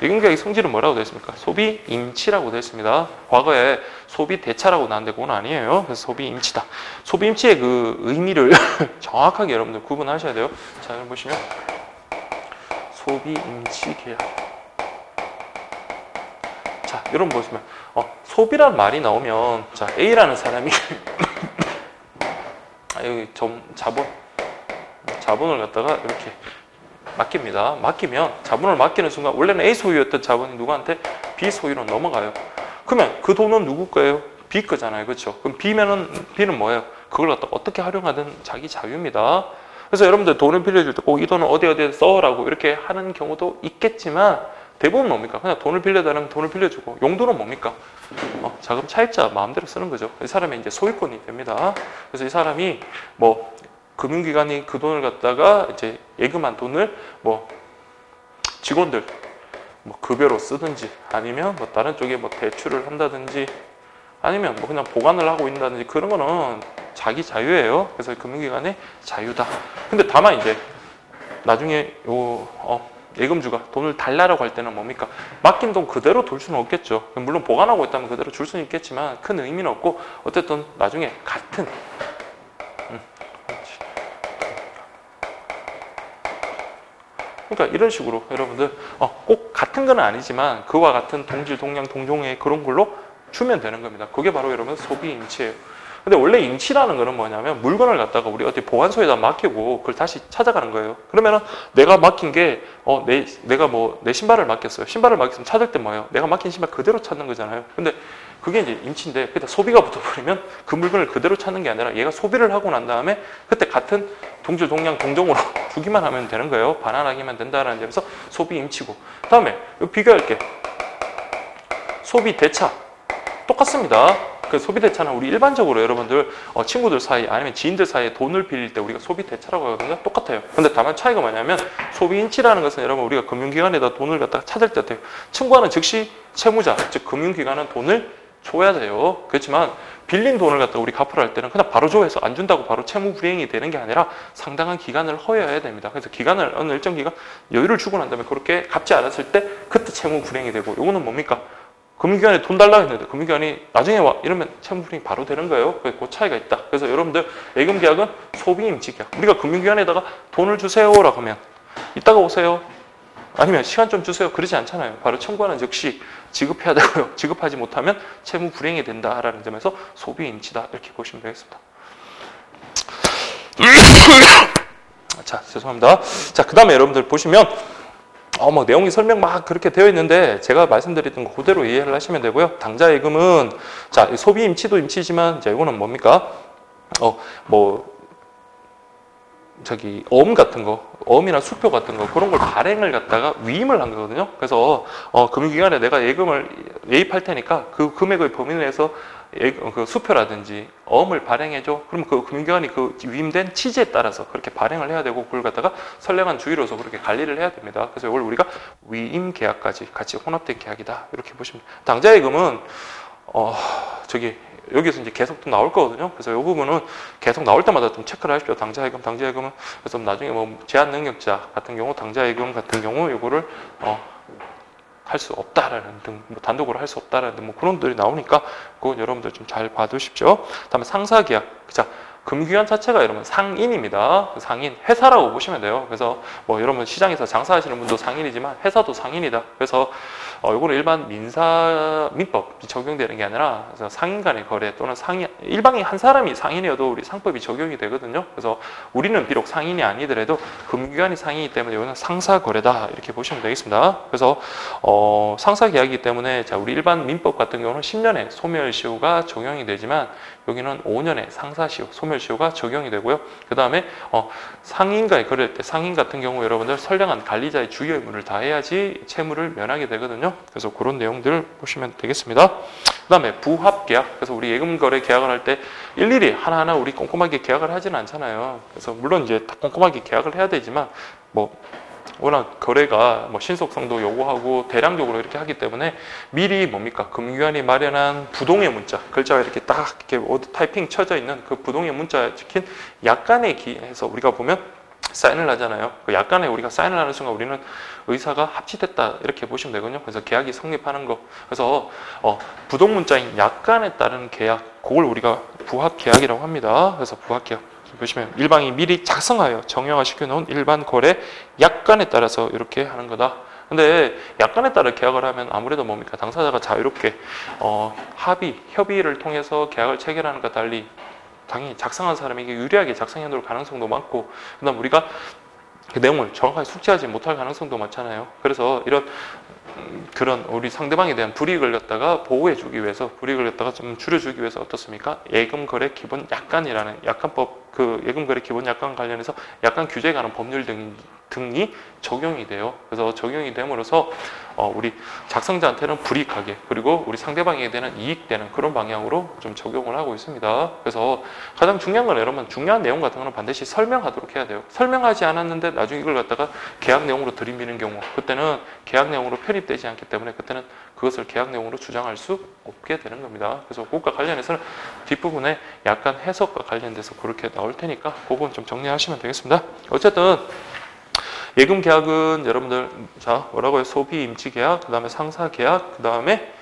예금계약의 성질은 뭐라고 되어 있습니까? 소비 임치라고 되어 있습니다. 과거에 소비 대차라고 나왔는데 그건 아니에요. 그래서 소비 임치다. 소비 임치의 그 의미를 정확하게 여러분들 구분하셔야 돼요. 자, 여러분 보시면 소비 임치 계약. 자, 여러분 보시면 소비라는 말이 나오면 자, A라는 사람이 여기 자본을 갖다가 이렇게 맡깁니다. 맡기면 자본을 맡기는 순간 원래는 A 소유였던 자본이 누구한테 B 소유로 넘어가요. 그러면 그 돈은 누구 거예요? B 거잖아요. 그렇죠? 그럼 B는 뭐예요? 그걸 갖다 어떻게 활용하든 자기 자유입니다. 그래서 여러분들 돈을 빌려줄 때 꼭 이 돈을 어디에 써라고 이렇게 하는 경우도 있겠지만 대부분 뭡니까? 그냥 돈을 빌려달라면 돈을 빌려주고 용도는 뭡니까? 자금 차입자 마음대로 쓰는 거죠. 이 사람의 이제 소유권이 됩니다. 그래서 이 사람이 뭐 금융기관이 그 돈을 갖다가 이제 예금한 돈을 뭐 직원들 뭐 급여로 쓰든지 아니면 뭐 다른 쪽에 뭐 대출을 한다든지 아니면 뭐 그냥 보관을 하고 있다든지 그런 거는 자기 자유예요. 그래서 금융기관의 자유다. 근데 다만 이제 나중에 예금주가 돈을 달라고 할 때는 뭡니까? 맡긴 돈 그대로 둘 수는 없겠죠. 물론 보관하고 있다면 그대로 줄 수는 있겠지만 큰 의미는 없고 어쨌든 나중에 같은 그러니까 이런 식으로 여러분들 꼭 같은 건 아니지만 그와 같은 동질, 동량, 동종의 그런 걸로 주면 되는 겁니다. 그게 바로 여러분 소비 임치예요. 근데 원래 임치라는 거는 뭐냐면 물건을 갖다가 우리 어디 보관소에다 맡기고 그걸 다시 찾아가는 거예요. 그러면은 내가 맡긴 게 내가 뭐 내 신발을 맡겼어요. 신발을 맡겼으면 찾을 때 뭐예요? 내가 맡긴 신발 그대로 찾는 거잖아요. 근데 그게 이제 임치인데 그때 소비가 붙어버리면 그 물건을 그대로 찾는 게 아니라 얘가 소비를 하고 난 다음에 그때 같은 동질, 동량, 동종으로 주기만 하면 되는 거예요. 반환하기만 된다는 점에서 소비 임치고. 다음에 비교할게. 소비 대차 똑같습니다. 그 소비 대차는 우리 일반적으로 여러분들 친구들 사이 아니면 지인들 사이에 돈을 빌릴 때 우리가 소비 대차라고 하거든요. 똑같아요. 근데 다만 차이가 뭐냐면 소비 인치라는 것은 여러분 우리가 금융기관에다 돈을 갖다가 찾을 때 어때요? 청구하는 즉시 채무자, 즉 금융기관은 돈을 줘야 돼요. 그렇지만 빌린 돈을 갖다가 우리 갚으라 할 때는 그냥 바로 줘서 안 준다고 바로 채무 불이행이 되는 게 아니라 상당한 기간을 허여야 됩니다. 그래서 기간을 어느 일정 기간 여유를 주고 난 다음에 그렇게 갚지 않았을 때 그때 채무 불이행이 되고, 이거는 뭡니까? 금융기관에 돈 달라고 했는데 금융기관이 나중에 와 이러면 채무 불이행이 바로 되는 거예요. 그 차이가 있다. 그래서 여러분들 예금 계약은 소비 임치 계약. 우리가 금융기관에다가 돈을 주세요라고 하면 이따가 오세요. 아니면 시간 좀 주세요. 그러지 않잖아요. 바로 청구하는 즉시 지급해야 되고요. 지급하지 못하면 채무 불이행이 된다라는 점에서 소비 임치다 이렇게 보시면 되겠습니다. 자, 죄송합니다. 자, 그 다음에 여러분들 보시면 막 내용이 설명 막 그렇게 되어 있는데 제가 말씀드렸던 거 그대로 이해를 하시면 되고요. 당좌 예금은 자, 소비 임치도 임치지만 자, 이거는 뭡니까? 어음 같은 거, 어음이나 수표 같은 거, 그런 걸 발행을 갖다가 위임을 한 거거든요. 그래서, 금융기관에 내가 예금을 예입할 테니까 그 금액의 범위 내에서 그 수표라든지 어음을 발행해줘. 그러면 그 금융기관이 그 위임된 취지에 따라서 그렇게 발행을 해야 되고, 그걸 갖다가 선량한 주의로서 그렇게 관리를 해야 됩니다. 그래서 이걸 우리가 위임 계약까지 같이 혼합된 계약이다. 이렇게 보시면 됩니다. 당좌 예금은, 여기서 이제 계속 또 나올 거거든요. 그래서 이 부분은 계속 나올 때마다 좀 체크를 하십시오. 당좌예금, 당좌예금은. 그래서 나중에 뭐 제한 능력자 같은 경우, 당좌예금 같은 경우, 이거를, 할 수 없다라는 등, 뭐 단독으로 할 수 없다라는 등, 뭐 그런 들이 나오니까, 그건 여러분들 좀 잘 봐두십시오. 다음에 상사계약. 자, 금융기관 자체가 여러분 상인입니다. 상인, 회사라고 보시면 돼요. 그래서 뭐 여러분 시장에서 장사하시는 분도 상인이지만 회사도 상인이다. 그래서 이거는 일반 민법이 적용되는 게 아니라 상인 간의 거래 또는 일방인 한 사람이 상인이어도 우리 상법이 적용이 되거든요. 그래서 우리는 비록 상인이 아니더라도 금융기관이 상인이기 때문에 이거는 상사거래다 이렇게 보시면 되겠습니다. 그래서 상사계약이기 때문에 자, 우리 일반 민법 같은 경우는 10년의 소멸시효가 적용이 되지만 여기는 5년의 상사시효, 소멸시효가 적용이 되고요. 그 다음에 상인과의 거래할 때 상인 같은 경우 여러분들 선량한 관리자의 주요 의무를 다해야지 채무를 면하게 되거든요. 그래서 그런 내용들 보시면 되겠습니다. 그 다음에 부합계약. 그래서 우리 예금거래 계약을 할 때 일일이 하나하나 우리 꼼꼼하게 계약을 하지는 않잖아요. 그래서 물론 이제 다 꼼꼼하게 계약을 해야 되지만 워낙 거래가 신속성도 요구하고 대량적으로 이렇게 하기 때문에 미리 뭡니까? 금융기관이 마련한 부동의 문자, 글자가 이렇게 딱 이렇게 타이핑 쳐져 있는 그 부동의 문자에 찍힌 약관에 기해서 우리가 보면 사인을 하잖아요. 그 약관에 우리가 사인을 하는 순간 우리는 의사가 합치됐다 이렇게 보시면 되거든요. 그래서 계약이 성립하는 거. 그래서 부동 문자인 약관에 따른 계약, 그걸 우리가 부합계약이라고 합니다. 그래서 부합계약. 보시면 일방이 미리 작성하여 정형화시켜 놓은 일반 거래 약관에 따라서 이렇게 하는 거다. 근데 약관에 따라 계약을 하면 아무래도 뭡니까? 당사자가 자유롭게 협의를 통해서 계약을 체결하는 것과 달리 당연히 작성한 사람에게 유리하게 작성해 놓을 가능성도 많고, 그다음 우리가 그 내용을 정확하게 숙지하지 못할 가능성도 많잖아요. 그래서 그런 우리 상대방에 대한 불이익을 갖다가 보호해주기 위해서, 불이익을 갖다가 좀 줄여주기 위해서 어떻습니까? 예금거래 기본 약관이라는 약관법, 그 예금거래 기본 약관 관련해서 약관 규제에 관한 법률 등이 적용이 돼요. 그래서 적용이 됨으로써 우리 작성자한테는 불이익하게, 그리고 우리 상대방에게 되는 이익되는 그런 방향으로 좀 적용을 하고 있습니다. 그래서 가장 중요한 건 여러분, 중요한 내용 같은 거는 반드시 설명하도록 해야 돼요. 설명하지 않았는데 나중에 이걸 갖다가 계약 내용으로 들이미는 경우, 그때는 계약 내용으로 편입되지 않기 때문에 그때는 그것을 계약 내용으로 주장할 수 없게 되는 겁니다. 그래서 그것과 관련해서는 뒷부분에 약간 해석과 관련돼서 그렇게 나올 테니까 그 부분 좀 정리하시면 되겠습니다. 어쨌든 예금 계약은 여러분들 자 뭐라고요? 소비 임치 계약, 그 다음에 상사 계약, 그 다음에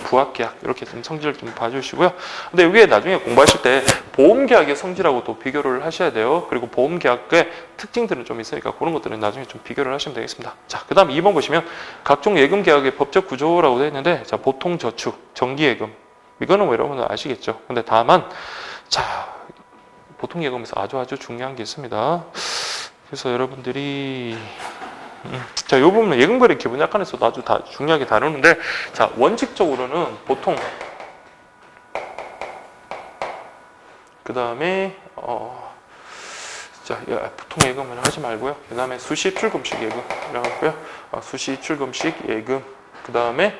부합 계약, 이렇게 좀 성질을 좀 봐주시고요. 근데 위에 나중에 공부하실 때 보험 계약의 성질하고 또 비교를 하셔야 돼요. 그리고 보험 계약의 특징들은 좀 있으니까 그런 것들은 나중에 좀 비교를 하시면 되겠습니다. 자, 그 다음 2번 보시면 각종 예금 계약의 법적 구조라고 되어 있는데, 자, 보통 저축, 정기 예금, 이거는 뭐 여러분들 아시겠죠. 근데 다만 자, 보통 예금에서 아주 중요한 게 있습니다. 그래서 여러분들이 자, 이 부분은 예금거래 기본 약관에서도 아주 중요하게 다루는데, 자, 원칙적으로는 보통 그 다음에 자, 보통 예금은 하지 말고요. 그 다음에 수시 출금식 예금이라고 하고요. 수시 출금식 예금, 그 다음에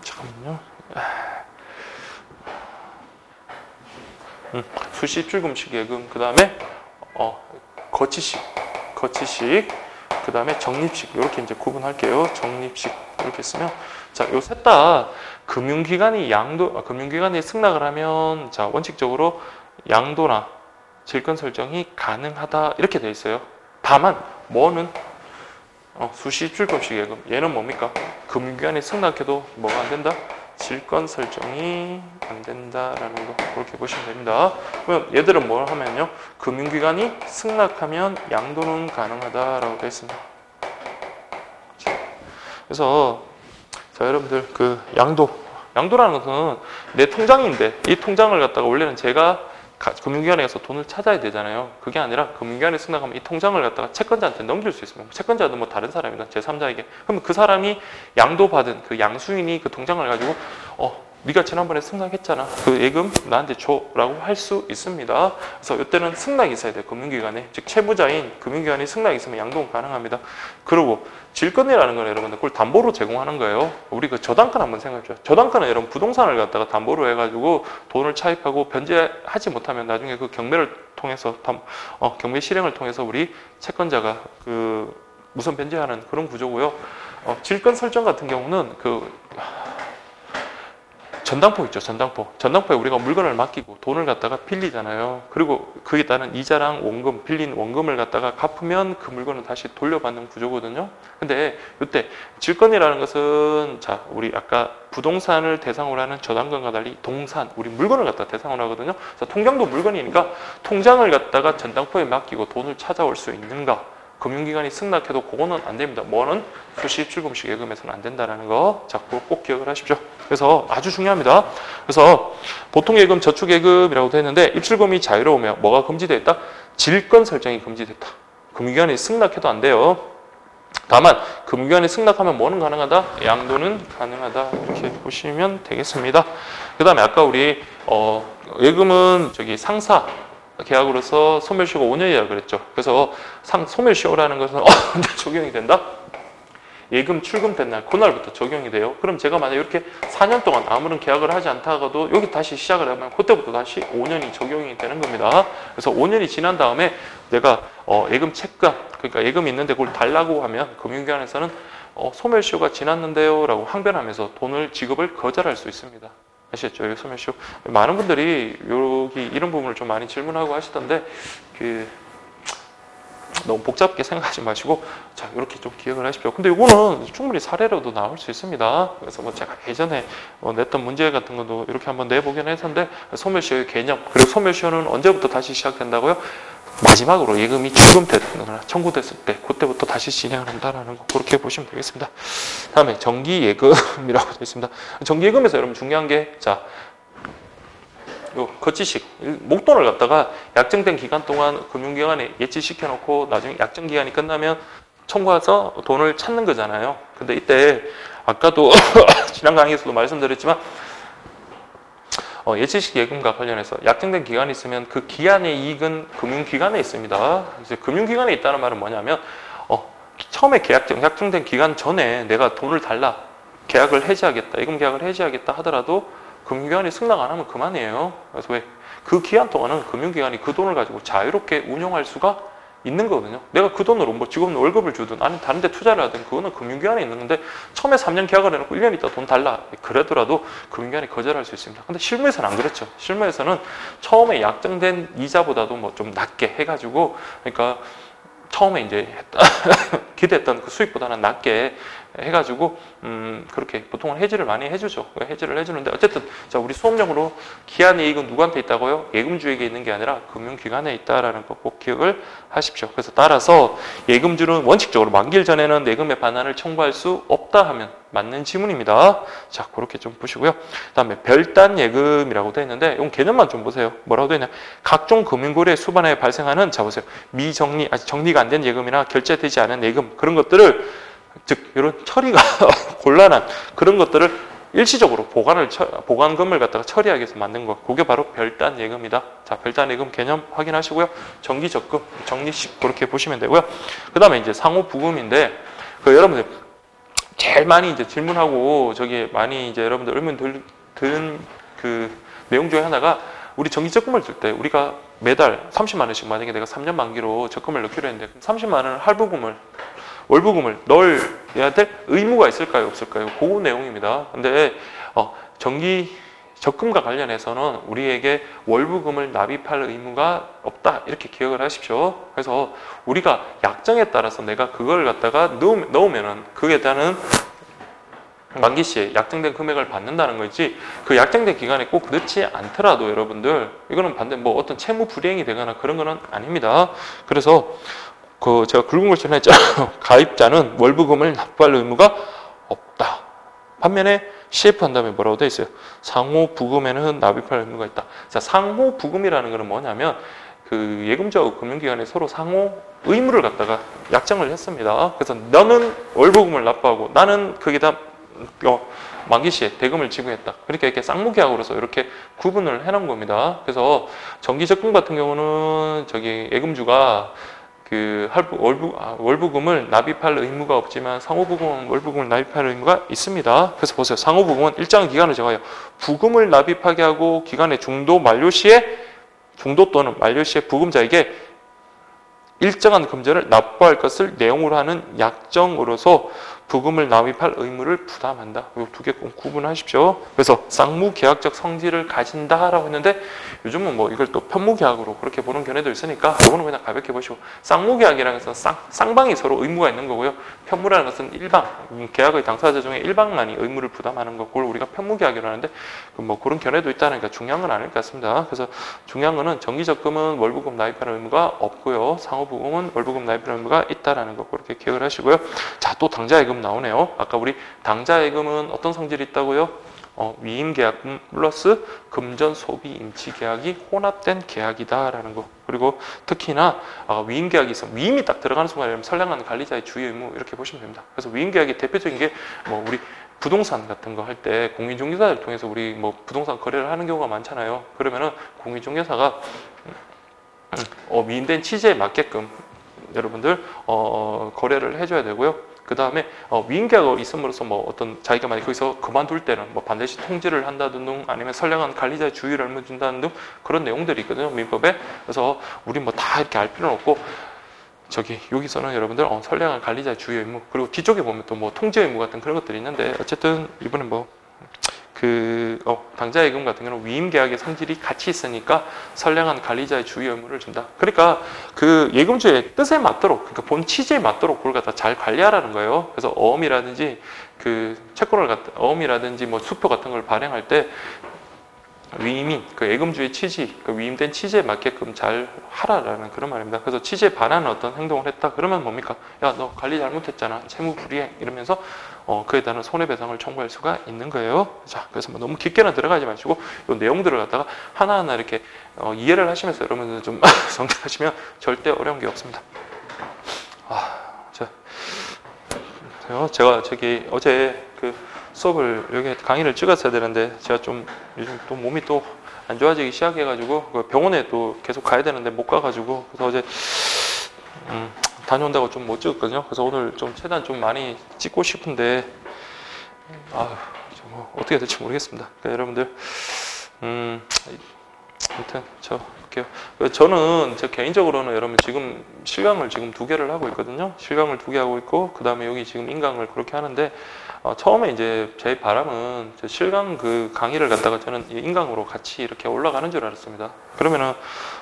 잠깐만요. 수시 입출금식 예금, 그 다음에 거치식, 그 다음에 적립식 이렇게 이제 구분할게요. 적립식 이렇게 쓰면 자, 요 셋 다 금융기관이 금융기관이 승낙을 하면 자 원칙적으로 양도나 질권 설정이 가능하다 이렇게 돼 있어요. 다만 뭐는 수시 입출금식 예금 얘는 뭡니까? 금융기관이 승낙해도 뭐가 안 된다? 질권 설정이 안 된다라는 거 그렇게 보시면 됩니다. 그럼 얘들은 뭘 하면요? 금융기관이 승낙하면 양도는 가능하다라고 되어 있습니다. 그래서 자 여러분들 그 양도라는 것은 내 통장인데 이 통장을 갖다가 원래는 제가 금융기관에 가서 돈을 찾아야 되잖아요. 그게 아니라 금융기관에 승낙하면 이 통장을 갖다가 채권자한테 넘길 수 있습니다. 채권자도 뭐 다른 사람이다. 제3자에게. 그러면 그 사람이 양도받은 그 양수인이 그 통장을 가지고 네가 지난번에 승낙했잖아. 그 예금 나한테 줘라고 할 수 있습니다. 그래서 이때는 승낙이 있어야 돼요. 금융기관에. 즉 채무자인 금융기관이 승낙이 있으면 양도는 가능합니다. 그리고 질권이라는 건 여러분들 그걸 담보로 제공하는 거예요. 우리 그 저당권 한번 생각해 줘요. 저당권은 여러분 부동산을 갖다가 담보로 해가지고 돈을 차입하고 변제하지 못하면 나중에 그 경매를 통해서 경매 실행을 통해서 우리 채권자가 그 무선 변제하는 그런 구조고요. 질권 설정 같은 경우는 전당포 있죠. 전당포에 우리가 물건을 맡기고 돈을 갖다가 빌리잖아요. 그리고 그에 따른 이자랑 원금, 빌린 원금을 갖다가 갚으면 그 물건을 다시 돌려받는 구조거든요. 근데 이때 질권이라는 것은 자, 우리 아까 부동산을 대상으로 하는 저당권과 달리 동산, 우리 물건을 갖다가 대상으로 하거든요. 그래서 통장도 물건이니까 통장을 갖다가 전당포에 맡기고 돈을 찾아올 수 있는가? 금융기관이 승낙해도 그거는 안 됩니다. 뭐는 수시 입출금식 예금에서는 안 된다는 거. 자, 그거 꼭 기억을 하십시오. 그래서 아주 중요합니다. 그래서 보통예금, 저축예금이라고도 했는데 입출금이 자유로우며 뭐가 금지되어 있다? 질권 설정이 금지됐다. 금융기관이 승낙해도 안 돼요. 다만 금융기관이 승낙하면 뭐는 가능하다? 양도는 가능하다. 이렇게 보시면 되겠습니다. 그 다음에 아까 우리 예금은 상사 계약으로서 소멸시효가 5년이라고 그랬죠. 그래서 소멸시효라는 것은 언제 적용이 된다? 예금 출금된 날, 그날부터 적용이 돼요. 그럼 제가 만약 이렇게 4년 동안 아무런 계약을 하지 않다 하고도 여기 다시 시작을 하면 그때부터 다시 5년이 적용이 되는 겁니다. 그래서 5년이 지난 다음에 내가 예금 채권, 그러니까 예금이 있는데 그걸 달라고 하면 금융기관에서는 소멸시효가 지났는데요 라고 항변하면서 돈을 지급을 거절할 수 있습니다. 아시겠죠? 여기 소멸시효. 많은 분들이 여기 이런 부분을 좀 많이 질문하고 하시던데 너무 복잡하게 생각하지 마시고 자 이렇게 좀 기억을 하십시오. 근데 이거는 충분히 사례로도 나올 수 있습니다. 그래서 뭐 제가 예전에 냈던 문제 같은 것도 이렇게 한번 내보긴 했었는데 소멸시효의 개념 그리고 소멸시효는 언제부터 다시 시작된다고요? 마지막으로 예금이 출금됐거나 청구됐을 때 그때부터 다시 진행을 한다는 거 그렇게 보시면 되겠습니다. 다음에 정기예금이라고 되어 있습니다. 정기예금에서 여러분 중요한 게 자 요 거치식 목돈을 갖다가 약정된 기간 동안 금융기관에 예치시켜 놓고 나중에 약정 기간이 끝나면 청구해서 돈을 찾는 거잖아요. 근데 이때 아까도 지난 강의에서도 말씀드렸지만 예치식 예금과 관련해서 약정된 기간이 있으면 그 기간의 이익은 금융기관에 있습니다. 이제 금융기관에 있다는 말은 뭐냐면 처음에 약정된 기간 전에 내가 돈을 달라 계약을 해지하겠다 예금 계약을 해지하겠다 하더라도 금융기관이 승낙 안 하면 그만이에요. 그래서 왜? 그 기간 동안은 금융기관이 그 돈을 가지고 자유롭게 운용할 수가 있는 거거든요. 내가 그 돈으로 뭐 직원 월급을 주든 아니면 다른 데 투자를 하든 그거는 금융기관에 있는 건데 처음에 3년 계약을 해놓고 1년 있다 돈 달라 그러더라도 금융기관이 거절할 수 있습니다. 근데 실무에서는 안 그렇죠. 실무에서는 처음에 약정된 이자보다도 뭐 좀 낮게 해가지고 그러니까 처음에 이제 기대했던 그 수익보다는 낮게 해가지고 그렇게 보통은 해지를 많이 해주죠. 해지를 해주는데 어쨌든 자 우리 수업용으로 기한 이익은 누구한테 있다고요? 예금주에게 있는 게 아니라 금융기관에 있다라는 거 꼭 기억을 하십시오. 그래서 따라서 예금주는 원칙적으로 만기일 전에는 예금의 반환을 청구할 수 없다 하면 맞는 지문입니다. 자 그렇게 좀 보시고요. 그다음에 별단 예금이라고 되어 있는데 이건 개념만 좀 보세요. 뭐라고 되어 있냐? 각종 금융거래 수반에 발생하는 자 보세요. 미정리 아직 정리가 안 된 예금이나 결제되지 않은 예금 그런 것들을 즉 이런 처리가 곤란한 그런 것들을 일시적으로 보관금을 갖다가 처리하기 위해서 만든 거 그게 바로 별단 예금이다. 자 별단 예금 개념 확인하시고요. 정기적금, 정리식 그렇게 보시면 되고요. 그 다음에 이제 상호 부금인데 여러분들 제일 많이 이제 질문하고 저기 많이 이제 여러분들 의문 든 그 내용 중에 하나가 우리 정기 적금을 들 때 우리가 매달 30만 원씩 만약에 내가 3년 만기로 적금을 넣기로 했는데 30만 원 할부금을 월부금을 넣어야 될 의무가 있을까요? 없을까요? 그 내용입니다. 근데 정기 적금과 관련해서는 우리에게 월부금을 납입할 의무가 없다 이렇게 기억을 하십시오. 그래서 우리가 약정에 따라서 내가 그걸 갖다가 넣으면은 그에 대한 만기 시에 약정된 금액을 받는다는 거지 그 약정된 기간에 꼭 넣지 않더라도 여러분들 이거는 반대 뭐 어떤 채무 불이행이 되거나 그런 거는 아닙니다. 그래서 그 제가 굵은 걸 전했잖아요. 가입자는 월부금을 납부할 의무가 없다. 반면에 CF 한 다음에 뭐라고 돼 있어요? 상호 부금에는 납입할 의무가 있다. 자, 상호 부금이라는 거는 뭐냐면 그 예금자하고 금융기관에 서로 상호 의무를 갖다가 약정을 했습니다. 그래서 너는 월부금을 납부하고 나는 거기다 만기 시에 대금을 지불했다. 그러니까 이렇게 쌍무계약으로서 이렇게 구분을 해놓은 겁니다. 그래서 정기적금 같은 경우는 저기 예금주가 그 월부금을 납입할 의무가 없지만 상호부금은 월부금을 납입할 의무가 있습니다. 그래서 보세요. 상호부금은 일정한 기간을 정하여 부금을 납입하게 하고 기간의 중도 또는 만료 시에 부금자에게 일정한 금전을 납부할 것을 내용으로 하는 약정으로서 부금을 납입할 의무를 부담한다. 이 두 개 꼭 구분하십시오. 그래서 쌍무계약적 성질을 가진다라고 했는데 요즘은 뭐 이걸 또 편무계약으로 그렇게 보는 견해도 있으니까 이거는 그냥 가볍게 보시고 쌍무계약이라는 것은 쌍방이 서로 의무가 있는 거고요. 편무라는 것은 일방, 계약의 당사자 중에 일방만이 의무를 부담하는 거 그걸 우리가 편무계약이라고 하는데 뭐 그런 견해도 있다니까 중요한 건 아닐 것 같습니다. 그래서 중요한 거는 정기적금은 월부금 납입하는 의무가 없고요. 상호부금은 월부금 납입하는 의무가 있다라는 거 그렇게 기억을 하시고요. 자, 또 당좌예금 나오네요. 아까 우리 당좌예금은 어떤 성질이 있다고요? 위임계약금 플러스 금전 소비 임치 계약이 혼합된 계약이다라는 거. 그리고 특히나 위임계약이 있으면 위임이 딱 들어가는 순간에 선량한 관리자의 주의 의무 이렇게 보시면 됩니다. 그래서 위임계약이 대표적인 게 뭐 우리 부동산 같은 거 할 때 공인중개사를 통해서 우리 뭐 부동산 거래를 하는 경우가 많잖아요. 그러면은 공인중개사가 위임된 취지에 맞게끔 여러분들 거래를 해줘야 되고요. 그 다음에 위임계약이 있음으로써 뭐 어떤 자기가 만약 거기서 그만둘 때는 뭐 반드시 통지를 한다든 등 아니면 선량한 관리자의 주의를 알려준다는 등 그런 내용들이 있거든요. 민법에. 그래서 우리 뭐 다 이렇게 알 필요는 없고 저기 여기서는 여러분들 선량한 관리자의 주의 의무 그리고 뒤쪽에 보면 또 뭐 통지 의무 같은 그런 것들이 있는데 어쨌든 이번에 뭐 당좌예금 같은 경우는 위임계약의 성질이 같이 있으니까 선량한 관리자의 주의 의무를 준다. 그러니까 그 예금주의 뜻에 맞도록, 그러니까 본 취지에 맞도록 그걸 갖다 잘 관리하라는 거예요. 그래서 어음이라든지 그 채권을 어음이라든지 뭐 수표 같은 걸 발행할 때 위임인 그 예금주의 취지, 그 위임된 취지에 맞게끔 잘 하라라는 그런 말입니다. 그래서 취지에 반하는 어떤 행동을 했다. 그러면 뭡니까? 야, 너 관리 잘못했잖아. 채무 불이행 이러면서 그에 대한 손해배상을 청구할 수가 있는 거예요. 자, 그래서 뭐 너무 깊게는 들어가지 마시고 이 내용들을 갖다가 하나하나 이렇게 이해를 하시면서 여러분들 좀 정리하시면 절대 어려운 게 없습니다. 제가 저기 어제 그 수업을 여기 강의를 찍었어야 되는데 제가 좀 요즘 또 몸이 또 안 좋아지기 시작해가지고 병원에 또 계속 가야 되는데 못 가가지고 그래서 어제 다녀온다고 좀 못 찍었거든요. 그래서 오늘 좀 최대한 좀 많이 찍고 싶은데 뭐 어떻게 될지 모르겠습니다. 그러니까 여러분들 아무튼 저 볼게요. 저는 제 개인적으로는 여러분 지금 실강을 지금 2개를 하고 있거든요. 실강을 2개 하고 있고 그 다음에 여기 지금 인강을 그렇게 하는데 처음에 이제 제 바람은 실강 그 강의를 갖다가 저는 인강으로 같이 이렇게 올라가는 줄 알았습니다. 그러면은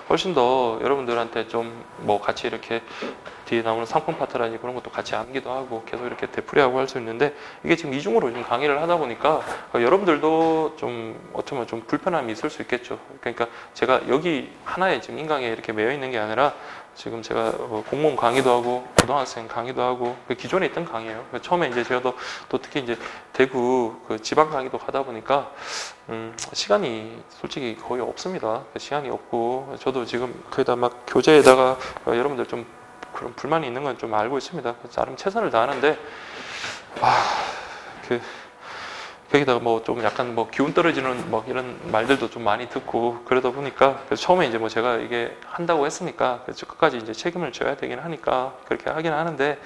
훨씬 더 여러분들한테 좀 뭐 같이 이렇게 뒤에 나오는 상품 파트라든지 그런 것도 같이 암기도 하고 계속 이렇게 되풀이하고 할 수 있는데 이게 지금 이중으로 좀 강의를 하다 보니까 여러분들도 좀 어떻게 보면 좀 불편함이 있을 수 있겠죠. 그러니까 제가 여기 하나에 지금 인강에 이렇게 매여 있는 게 아니라 지금 제가 공무원 강의도 하고 고등학생 강의도 하고 기존에 있던 강의예요. 처음에 이제 제가 또 특히 이제 대구 그 지방 강의도 가다 보니까 시간이 솔직히 거의 없습니다. 시간이 없고 저도 지금 거기다 막 교재에다가 여러분들 좀 그런 불만이 있는 건 좀 알고 있습니다. 나름 최선을 다하는데 거기다가 뭐 좀 약간 뭐 기운 떨어지는 뭐 이런 말들도 좀 많이 듣고 그러다 보니까 그래서 처음에 이제 뭐 제가 이게 한다고 했으니까 그래서 끝까지 이제 책임을 져야 되긴 하니까 그렇게 하긴 하는데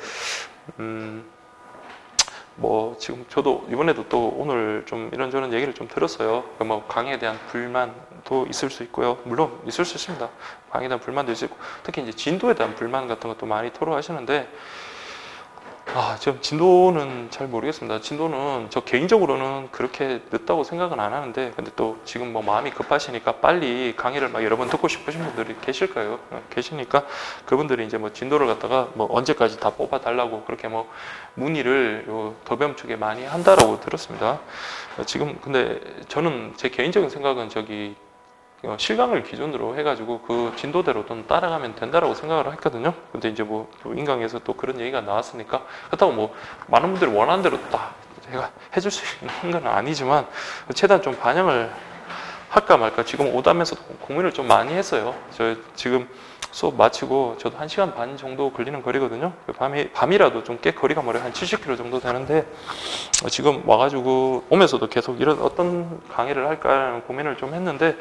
뭐 지금 저도 이번에도 또 오늘 좀 이런저런 얘기를 좀 들었어요. 뭐 강의에 대한 불만도 있을 수 있고요. 물론 있을 수 있습니다. 강의에 대한 불만도 있을 수 있고, 특히 이제 진도에 대한 불만 같은 것도 많이 토로하시는데, 지금 진도는 잘 모르겠습니다. 진도는 저 개인적으로는 그렇게 늦다고 생각은 안 하는데, 근데 또 지금 뭐 마음이 급하시니까 빨리 강의를 막 여러 번 듣고 싶으신 분들이 계실 거예요. 계시니까 그분들이 이제 뭐 진도를 갖다가 뭐 언제까지 다 뽑아달라고 그렇게 뭐 문의를 요 도배업 측에 많이 한다라고 들었습니다. 지금 근데 저는 제 개인적인 생각은 저기 실강을 기준으로 해가지고 그 진도대로 좀 따라가면 된다라고 생각을 했거든요. 근데 이제 뭐 인강에서 또 그런 얘기가 나왔으니까, 그렇다고 뭐 많은 분들이 원하는 대로 딱 제가 해줄 수 있는 건 아니지만 최대한 좀 반영을 할까 말까 지금 오다면서도 고민을 좀 많이 했어요. 저 지금 수업 마치고 저도 1시간 반 정도 걸리는 거리거든요. 밤이라도 좀 꽤 거리가 멀어요. 한 70km 정도 되는데 지금 와가지고 오면서도 계속 이런 어떤 강의를 할까라는 고민을 좀 했는데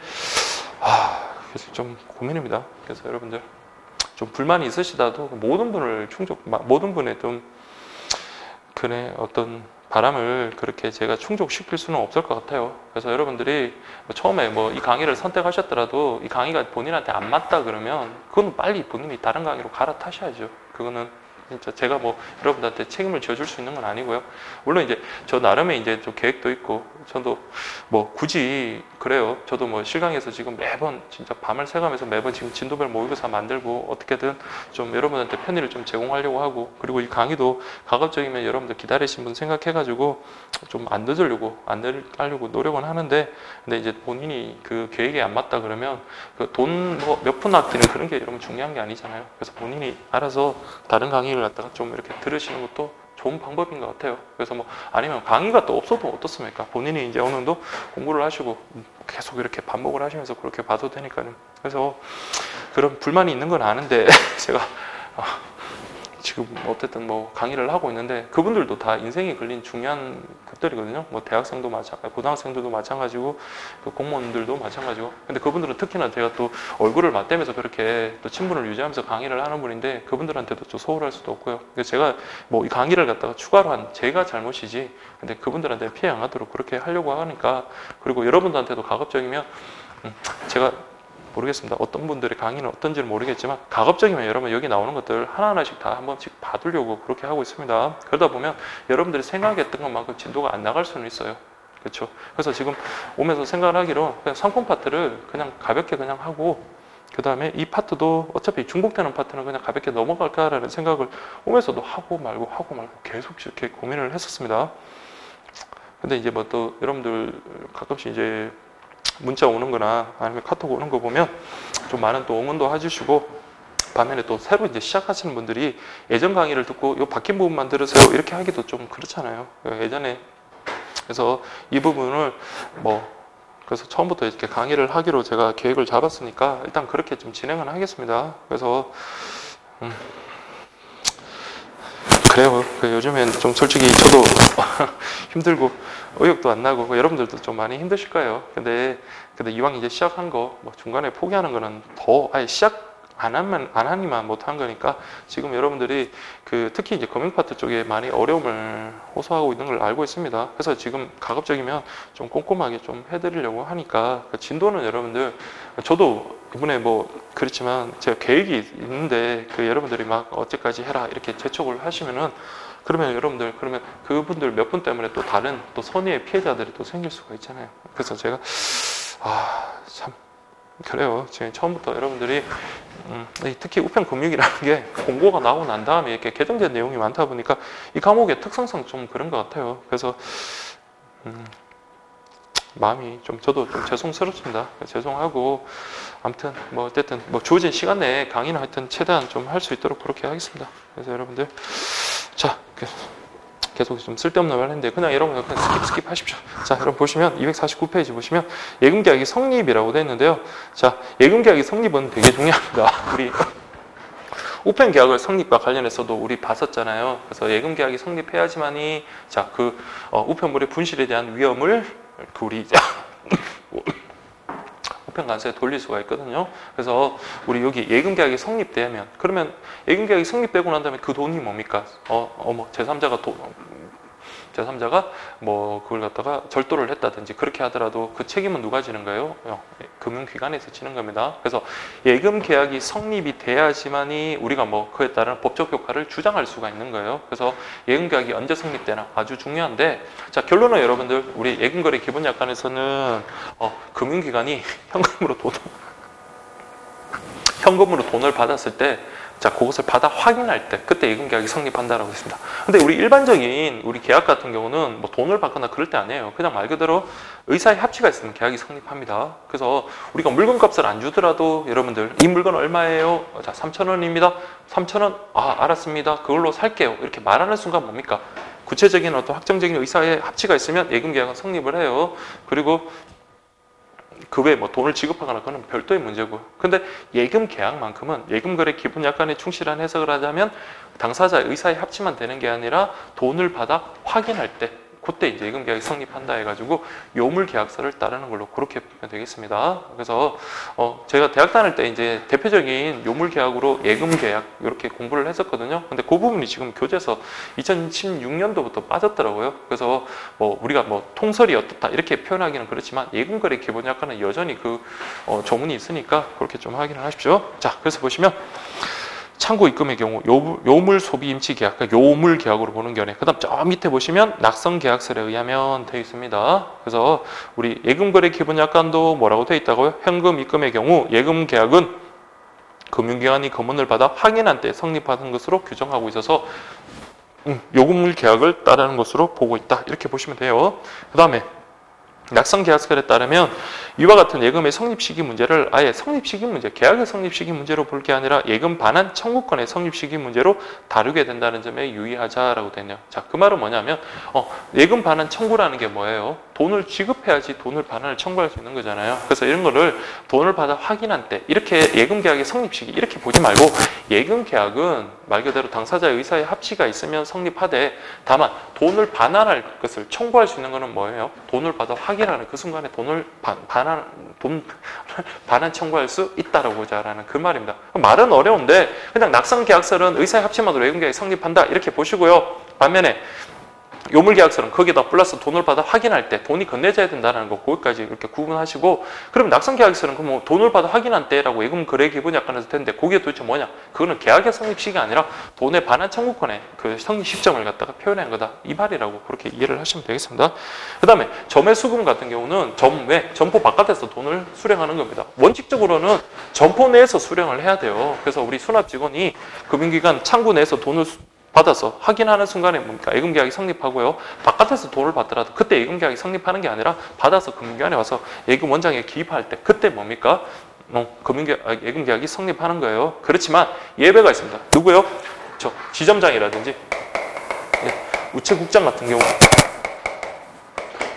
그래서 좀 고민입니다. 그래서 여러분들 좀 불만이 있으시다도 모든 분의 좀 그네 어떤 바람을 그렇게 제가 충족시킬 수는 없을 것 같아요. 그래서 여러분들이 처음에 뭐 이 강의를 선택하셨더라도 이 강의가 본인한테 안 맞다 그러면 그건 빨리 본인이 다른 강의로 갈아타셔야죠. 그거는 진짜 제가 뭐 여러분들한테 책임을 져줄 수 있는 건 아니고요. 물론 이제 저 나름의 이제 좀 계획도 있고, 저도 뭐 굳이 그래요. 저도 뭐 실강에서 지금 매번 진짜 밤을 새가면서 매번 지금 진도별 모의고사 만들고 어떻게든 좀 여러분한테 편의를 좀 제공하려고 하고, 그리고 이 강의도 가급적이면 여러분들 기다리신 분 생각해가지고 좀 안 늦으려고 노력은 하는데, 근데 이제 본인이 그 계획에 안 맞다 그러면 그 돈 뭐 몇 푼 아끼는 그런 게 여러분 중요한 게 아니잖아요. 그래서 본인이 알아서 다른 강의를 갖다가 좀 이렇게 들으시는 것도 좋은 방법인 것 같아요. 그래서 뭐 아니면 강의가 또 없어도 어떻습니까? 본인이 이제 어느 정도 공부를 하시고 계속 이렇게 반복을 하시면서 그렇게 봐도 되니까요. 그래서 그런 불만이 있는 건 아는데 제가 지금 어쨌든 뭐 강의를 하고 있는데 그분들도 다 인생이 걸린 중요한 것들이거든요. 뭐 대학생도 마찬가지, 고등학생들도 마찬가지고 그 공무원들도 마찬가지고. 근데 그분들은 특히나 제가 또 얼굴을 맞대면서 그렇게 또 친분을 유지하면서 강의를 하는 분인데 그분들한테도 좀 소홀할 수도 없고요. 그래서 제가 뭐 이 강의를 갖다가 추가로 한 제가 잘못이지, 근데 그분들한테 피해 안 가도록 그렇게 하려고 하니까, 그리고 여러분들한테도 가급적이면 제가 모르겠습니다. 어떤 분들의 강의는 어떤지는 모르겠지만 가급적이면 여러분 여기 나오는 것들 하나하나씩 다 한 번씩 봐두려고 그렇게 하고 있습니다. 그러다 보면 여러분들이 생각했던 것만큼 진도가 안 나갈 수는 있어요. 그렇죠? 그래서 지금 오면서 생각을 하기로 그냥 상품 파트를 그냥 가볍게 그냥 하고, 그 다음에 이 파트도 어차피 중복되는 파트는 그냥 가볍게 넘어갈까라는 생각을 오면서도 하고 말고 계속 이렇게 고민을 했었습니다. 근데 이제 뭐 또 여러분들 가끔씩 이제 문자 오는 거나 아니면 카톡 오는 거 보면 좀 많은 또 응원도 해주시고, 반면에 또 새로 이제 시작하시는 분들이 예전 강의를 듣고 요 바뀐 부분만 들으세요 이렇게 하기도 좀 그렇잖아요. 예전에 그래서 이 부분을 뭐 그래서 처음부터 이렇게 강의를 하기로 제가 계획을 잡았으니까 일단 그렇게 좀 진행을 하겠습니다. 그래서 그래요. 요즘엔 좀 솔직히 저도 힘들고 의욕도 안 나고 여러분들도 좀 많이 힘드실 거예요. 근데 이왕 이제 시작한 거 뭐 중간에 포기하는 거는 더 아예 시작 안 하니만 못한 거니까, 지금 여러분들이 특히 이제 금융 파트 쪽에 많이 어려움을 호소하고 있는 걸 알고 있습니다. 그래서 지금 가급적이면 좀 꼼꼼하게 좀 해드리려고 하니까 진도는 여러분들, 저도 이번에 뭐 그렇지만 제가 계획이 있는데 여러분들이 막 어제까지 해라 이렇게 재촉을 하시면은, 그러면 여러분들 그분들 몇 분 때문에 또 다른 또 선의의 피해자들이 또 생길 수가 있잖아요. 그래서 제가 참 그래요. 지금 처음부터 여러분들이 특히 우편금융이라는 게 공고가 나오고 난 다음에 이렇게 개정된 내용이 많다 보니까 이 과목의 특성상 좀 그런 것 같아요. 그래서 마음이 저도 좀 죄송스럽습니다. 죄송하고, 아무튼 뭐 어쨌든 뭐 주어진 시간 내에 강의는 하여튼 최대한 좀 할 수 있도록 그렇게 하겠습니다. 그래서 여러분들 자 계속 좀 쓸데없는 말 했는데 그냥 여러분 그냥 스킵 하십시오. 자, 여러분 보시면 249페이지 보시면 예금계약이 성립이라고 되어 있는데요. 자, 예금계약이 성립은 되게 중요합니다. 우리 우편계약을 성립과 관련해서도 우리 봤었잖아요. 그래서 예금계약이 성립해야지만이 우편물의 분실에 대한 위험을 우리 우편관세에 돌릴 수가 있거든요. 그래서 우리 여기 예금계약이 성립되면, 그러면 예금계약이 성립되고 난 다음에 그 돈이 뭡니까? 제3자가 제3자가 뭐 그걸 갖다가 절도를 했다든지 그렇게 하더라도 그 책임은 누가 지는 거예요? 금융기관에서 지는 겁니다. 그래서 예금 계약이 성립이 돼야지만이 우리가 뭐 그에 따른 법적 효과를 주장할 수가 있는 거예요. 그래서 예금 계약이 언제 성립되나 아주 중요한데, 자, 결론은 여러분들, 우리 예금거래 기본약관에서는 금융기관이 현금으로 돈을 받았을 때, 자, 그것을 받아 확인할 때, 그때 예금계약이 성립한다라고 했습니다. 근데 우리 일반적인 우리 계약 같은 경우는 뭐 돈을 받거나 그럴 때 아니에요. 그냥 말 그대로 의사의 합치가 있으면 계약이 성립합니다. 그래서 우리가 물건값을 안 주더라도 여러분들, 이 물건 얼마예요? 자, 3,000원입니다. 3,000원? 아, 알았습니다. 그걸로 살게요. 이렇게 말하는 순간 뭡니까? 구체적인 어떤 확정적인 의사의 합치가 있으면 예금계약은 성립을 해요. 그리고 그 외에 뭐 돈을 지급하거나 그건 별도의 문제고요. 근데 예금 계약만큼은 예금거래 기본약관에 충실한 해석을 하자면 당사자의 의사의 합치만 되는 게 아니라 돈을 받아 확인할 때, 그때 이제 예금 계약이 성립한다 해가지고 요물 계약서를 따르는 걸로 그렇게 보면 되겠습니다. 그래서 제가 대학 다닐 때 이제 대표적인 요물 계약으로 예금 계약 이렇게 공부를 했었거든요. 근데 그 부분이 지금 교재에서 2016년도부터 빠졌더라고요. 그래서 뭐 우리가 뭐 통설이 어떻다 이렇게 표현하기는 그렇지만 예금거래 기본약관은 여전히 그 조문이 있으니까 그렇게 좀 확인을 하십시오. 자, 그래서 보시면 창고 입금의 경우 요물 소비 임치 계약, 그러니까 요물 계약으로 보는 견해. 그다음 저 밑에 보시면 낙성 계약설에 의하면 되어 있습니다. 그래서 우리 예금거래 기본약관도 뭐라고 되어 있다고요? 현금 입금의 경우 예금 계약은 금융기관이 검문을 받아 확인한 때 성립하는 것으로 규정하고 있어서 요금물 계약을 따르는 것으로 보고 있다. 이렇게 보시면 돼요. 그다음에 낙성 계약설에 따르면 이와 같은 예금의 성립 시기 문제를 아예 성립 시기 문제, 계약의 성립 시기 문제로 볼 게 아니라 예금 반환 청구권의 성립 시기 문제로 다루게 된다는 점에 유의하자라고 되네요. 자, 그 말은 뭐냐면 예금 반환 청구라는 게 뭐예요? 돈을 지급해야지 돈을 반환을 청구할 수 있는 거잖아요. 그래서 이런 거를 돈을 받아 확인한 때 이렇게 예금 계약의 성립 시기 이렇게 보지 말고 예금 계약은 말 그대로 당사자의 의사의 합치가 있으면 성립하되 다만 돈을 반환할 것을 청구할 수 있는 거는 뭐예요? 돈을 받아 확인하는 그 순간에 돈을 반환 청구할 수 있다라고 자라는 그 말입니다. 말은 어려운데 그냥 낙성 계약서는 의사의 합치만으로 예금 계약이 성립한다 이렇게 보시고요. 반면에 요물계약서는 거기다 플러스 돈을 받아 확인할 때 돈이 건네져야 된다는 거 거기까지 이렇게 구분하시고, 그럼 낙성계약서는 그 뭐 돈을 받아 확인한 때라고 예금 거래 기본약관에서 텐데 그게 도대체 뭐냐? 그거는 계약의 성립 시기가 아니라 돈의 반환 청구권의 그 성립 시점을 갖다가 표현한 거다 이 말이라고 그렇게 이해를 하시면 되겠습니다. 그 다음에 점외 수금 같은 경우는 점포 바깥에서 돈을 수령하는 겁니다. 원칙적으로는 점포 내에서 수령을 해야 돼요. 그래서 우리 수납 직원이 금융기관 창구 내에서 돈을 받아서 확인하는 순간에 뭡니까? 예금계약이 성립하고요. 바깥에서 돈을 받더라도 그때 예금계약이 성립하는 게 아니라 받아서 금융기관에 와서 예금 원장에 기입할 때 그때 뭡니까? 예금계약이 성립하는 거예요. 그렇지만 예외가 있습니다. 누구요? 지점장이라든지 우체국장 같은 경우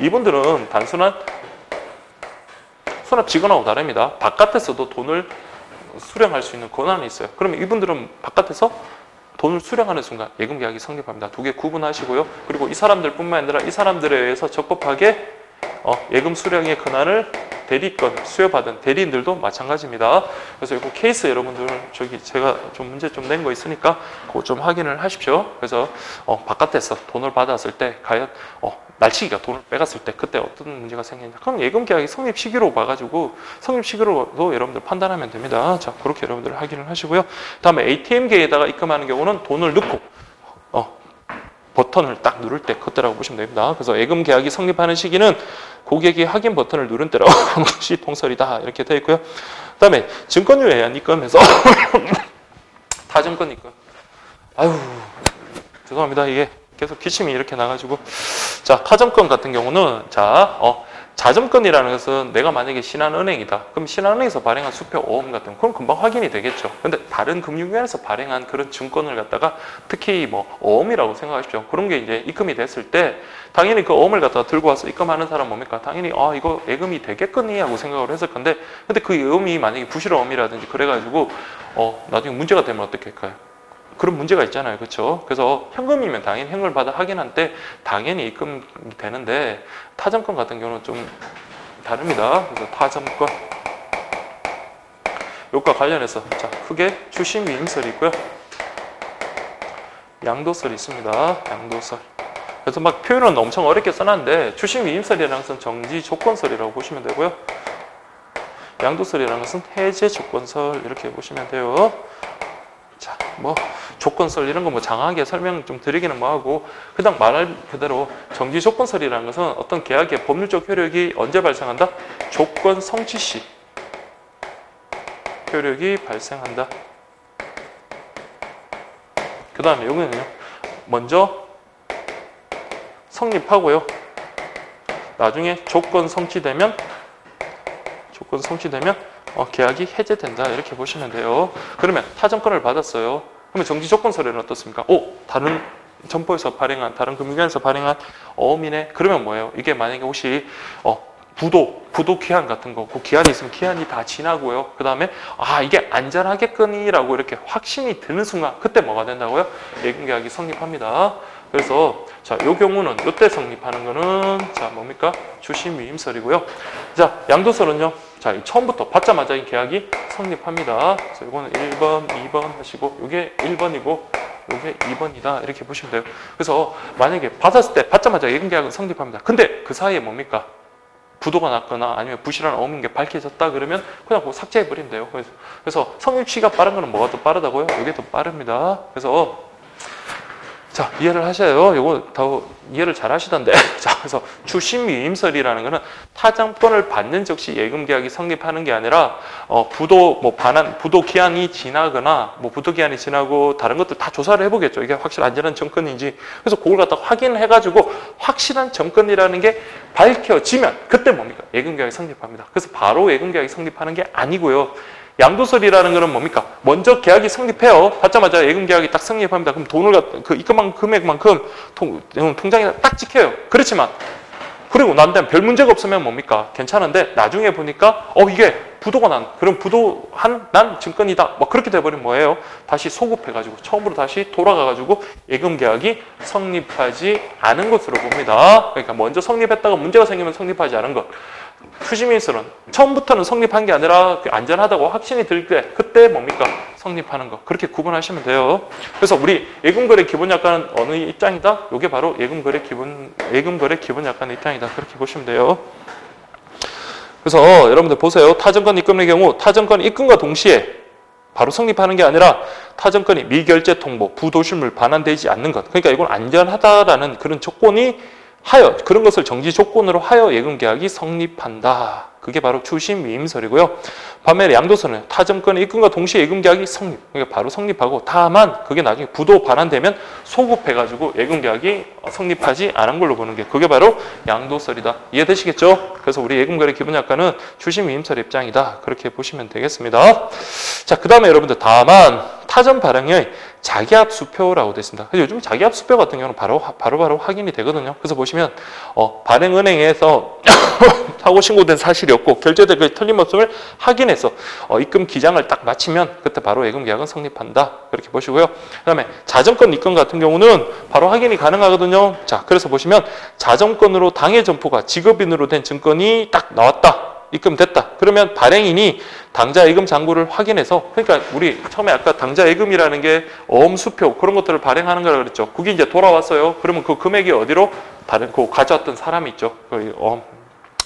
이분들은 단순한 수납 직원하고 다릅니다. 바깥에서도 돈을 수령할 수 있는 권한이 있어요. 그러면 이분들은 바깥에서 돈을 수령하는 순간 예금계약이 성립합니다. 두 개 구분하시고요. 그리고 이 사람들뿐만 아니라 이 사람들에 의해서 적법하게 예금 수령의 권한을 대리권 수여받은 대리인들도 마찬가지입니다. 그래서 이거 케이스 여러분들 제가 좀 문제 좀 낸 거 있으니까 그거 좀 확인을 하십시오. 그래서 바깥에서 돈을 받았을 때 과연 날치기가 돈을 빼갔을 때 그때 어떤 문제가 생기냐. 그럼 예금계약이 성립 시기로 봐가지고 성립 시기로도 여러분들 판단하면 됩니다. 자, 그렇게 여러분들 확인을 하시고요. 다음에 ATM기에다가 입금하는 경우는 돈을 넣고 버튼을 딱 누를 때 그때라고 보시면 됩니다. 그래서 예금계약이 성립하는 시기는 고객이 확인 버튼을 누른 때라고 하는 것이 통설이다 이렇게 되어 있고요. 그 다음에 증권유예한 입금에서 타증권 입금. 아유 죄송합니다. 이게 계속 기침이 이렇게 나가지고. 자, 타점권 같은 경우는 자점권이라는 것은 내가 만약에 신한은행이다. 그럼 신한은행에서 발행한 수표 어음 같은 거 그럼 금방 확인이 되겠죠. 근데 다른 금융기관에서 발행한 그런 증권을 갖다가 특히 뭐 어음이라고 생각하십시오. 그런 게 이제 입금이 됐을 때 당연히 그 어음을 갖다가 들고 와서 입금하는 사람 뭡니까? 당연히 이거 예금이 되겠거니 하고 생각을 했을 건데 근데 그 어음이 만약에 부실어음이라든지 그래가지고 나중에 문제가 되면 어떻게 할까요? 그런 문제가 있잖아요. 그렇죠? 그래서 현금이면 당연히 현금을 받아 확인할 때 당연히 입금이 되는데 타점권 같은 경우는 좀 다릅니다. 그래서 타점권 요과 관련해서 자 크게 추심 위임설이 있고요. 양도설이 있습니다. 양도설. 그래서 막 표현은 엄청 어렵게 써놨는데 추심 위임설이라는 것은 정지 조건설이라고 보시면 되고요. 양도설이라는 것은 해제 조건설 이렇게 보시면 돼요. 자, 뭐 조건설 이런 거 뭐 장하게 설명 좀 드리기는 뭐하고 그냥 말할 그대로 정지 조건설이라는 것은 어떤 계약의 법률적 효력이 언제 발생한다? 조건 성취 시 효력이 발생한다. 그 다음에 여기는요. 먼저 성립하고요. 나중에 조건 성취되면 계약이 해제된다 이렇게 보시면 돼요. 그러면 타점권을 받았어요. 그러면 정지 조건서류는 어떻습니까? 다른 점포에서 발행한 다른 금융기관에서 발행한 어음이네. 그러면 뭐예요? 이게 만약에 혹시 부도 기한 같은 거, 그 기한이 있으면 기한이 다 지나고요. 그 다음에 이게 안전하겠거니라고 이렇게 확신이 드는 순간 그때 뭐가 된다고요? 예금계약이 성립합니다. 그래서 자, 요 경우는 요때 성립하는 거는 자, 뭡니까? 추심 위임설이고요. 자, 양도설은요. 자, 처음부터 받자마자 이 계약이 성립합니다. 그래서 이거는 1번, 2번 하시고 요게 1번이고 요게 2번이다. 이렇게 보시면 돼요. 그래서 만약에 받았을 때 받자마자 예금계약은 성립합니다. 근데 그 사이에 뭡니까? 부도가 났거나 아니면 부실한 어음인 게 밝혀졌다 그러면 그냥 그거 삭제해버리면 돼요. 그래서 성립 시기가 빠른 거는 뭐가 더 빠르다고요? 이게 더 빠릅니다. 그래서 자, 이해를 하셔요. 이거 더 이해를 잘 하시던데. 자, 그래서 추심 위임설이라는 거는 타점권을 받는 즉시 예금계약이 성립하는 게 아니라 부도 기한이 지나거나 부도 기한이 지나고 다른 것들 다 조사를 해보겠죠. 이게 확실한 안전한 정권인지. 그래서 그걸 갖다 확인해가지고 확실한 정권이라는 게 밝혀지면 그때 뭡니까? 예금계약이 성립합니다. 그래서 바로 예금계약이 성립하는 게 아니고요. 양도설이라는 거는 뭡니까? 먼저 계약이 성립해요. 받자마자 예금계약이 딱 성립합니다. 그럼 돈을 입금한 금액만큼 통장에 딱 찍혀요. 그렇지만 그리고 난 다음에 별 문제가 없으면 뭡니까? 괜찮은데 나중에 보니까 이게 부도가 그럼 부도한 난 증권이다. 그렇게 돼버리면 뭐예요? 다시 소급해가지고 처음으로 다시 돌아가가지고 예금계약이 성립하지 않은 것으로 봅니다. 그러니까 먼저 성립했다가 문제가 생기면 성립하지 않은 것. 추심위임설은 처음부터는 성립한 게 아니라 안전하다고 확신이 들 때 그때 뭡니까? 성립하는 거. 그렇게 구분하시면 돼요. 그래서 우리 예금거래 기본약관은 어느 입장이다? 이게 바로 예금거래 기본약관의 입장이다. 그렇게 보시면 돼요. 그래서 여러분들 보세요. 타점권 입금의 경우 타점권 입금과 동시에 바로 성립하는 게 아니라 타점권이 미결제 통보, 부도실물 반환되지 않는 것. 그러니까 이건 안전하다라는 그런 조건이 하여 그런 것을 정지 조건으로 하여 예금계약이 성립한다. 그게 바로 추심 위임설이고요. 반면에 양도설은 타점권의 입금과 동시에 예금계약이 성립. 그러니까 바로 성립하고 다만 그게 나중에 부도 반환되면 소급해가지고 예금계약이 성립하지 않은 걸로 보는 게 그게 바로 양도설이다. 이해되시겠죠? 그래서 우리 예금거래 기본약관은 추심 위임설 입장이다. 그렇게 보시면 되겠습니다. 자, 그 다음에 여러분들 다만 타점 발행의 자기합수표라고 되어 있습니다. 요즘 자기합수표 같은 경우는 바로 확인이 되거든요. 그래서 보시면 발행은행에서 사고 신고된 사실이 없고 결제된 그 틀림없음을 확인해서 입금 기장을 딱 마치면 그때 바로 예금계약은 성립한다. 그렇게 보시고요. 그다음에 자점권 입금 같은 경우는 바로 확인이 가능하거든요. 자, 그래서 보시면 자점권으로 당해 점포가 직업인으로 된 증권이 딱 나왔다. 입금됐다. 그러면 발행인이 당좌 예금 잔고를 확인해서 그러니까 우리 처음에 아까 당좌 예금이라는 게 어음수표 그런 것들을 발행하는 거라 그랬죠. 그게 이제 돌아왔어요. 그러면 그 금액이 어디로 그 가져왔던 사람이 있죠.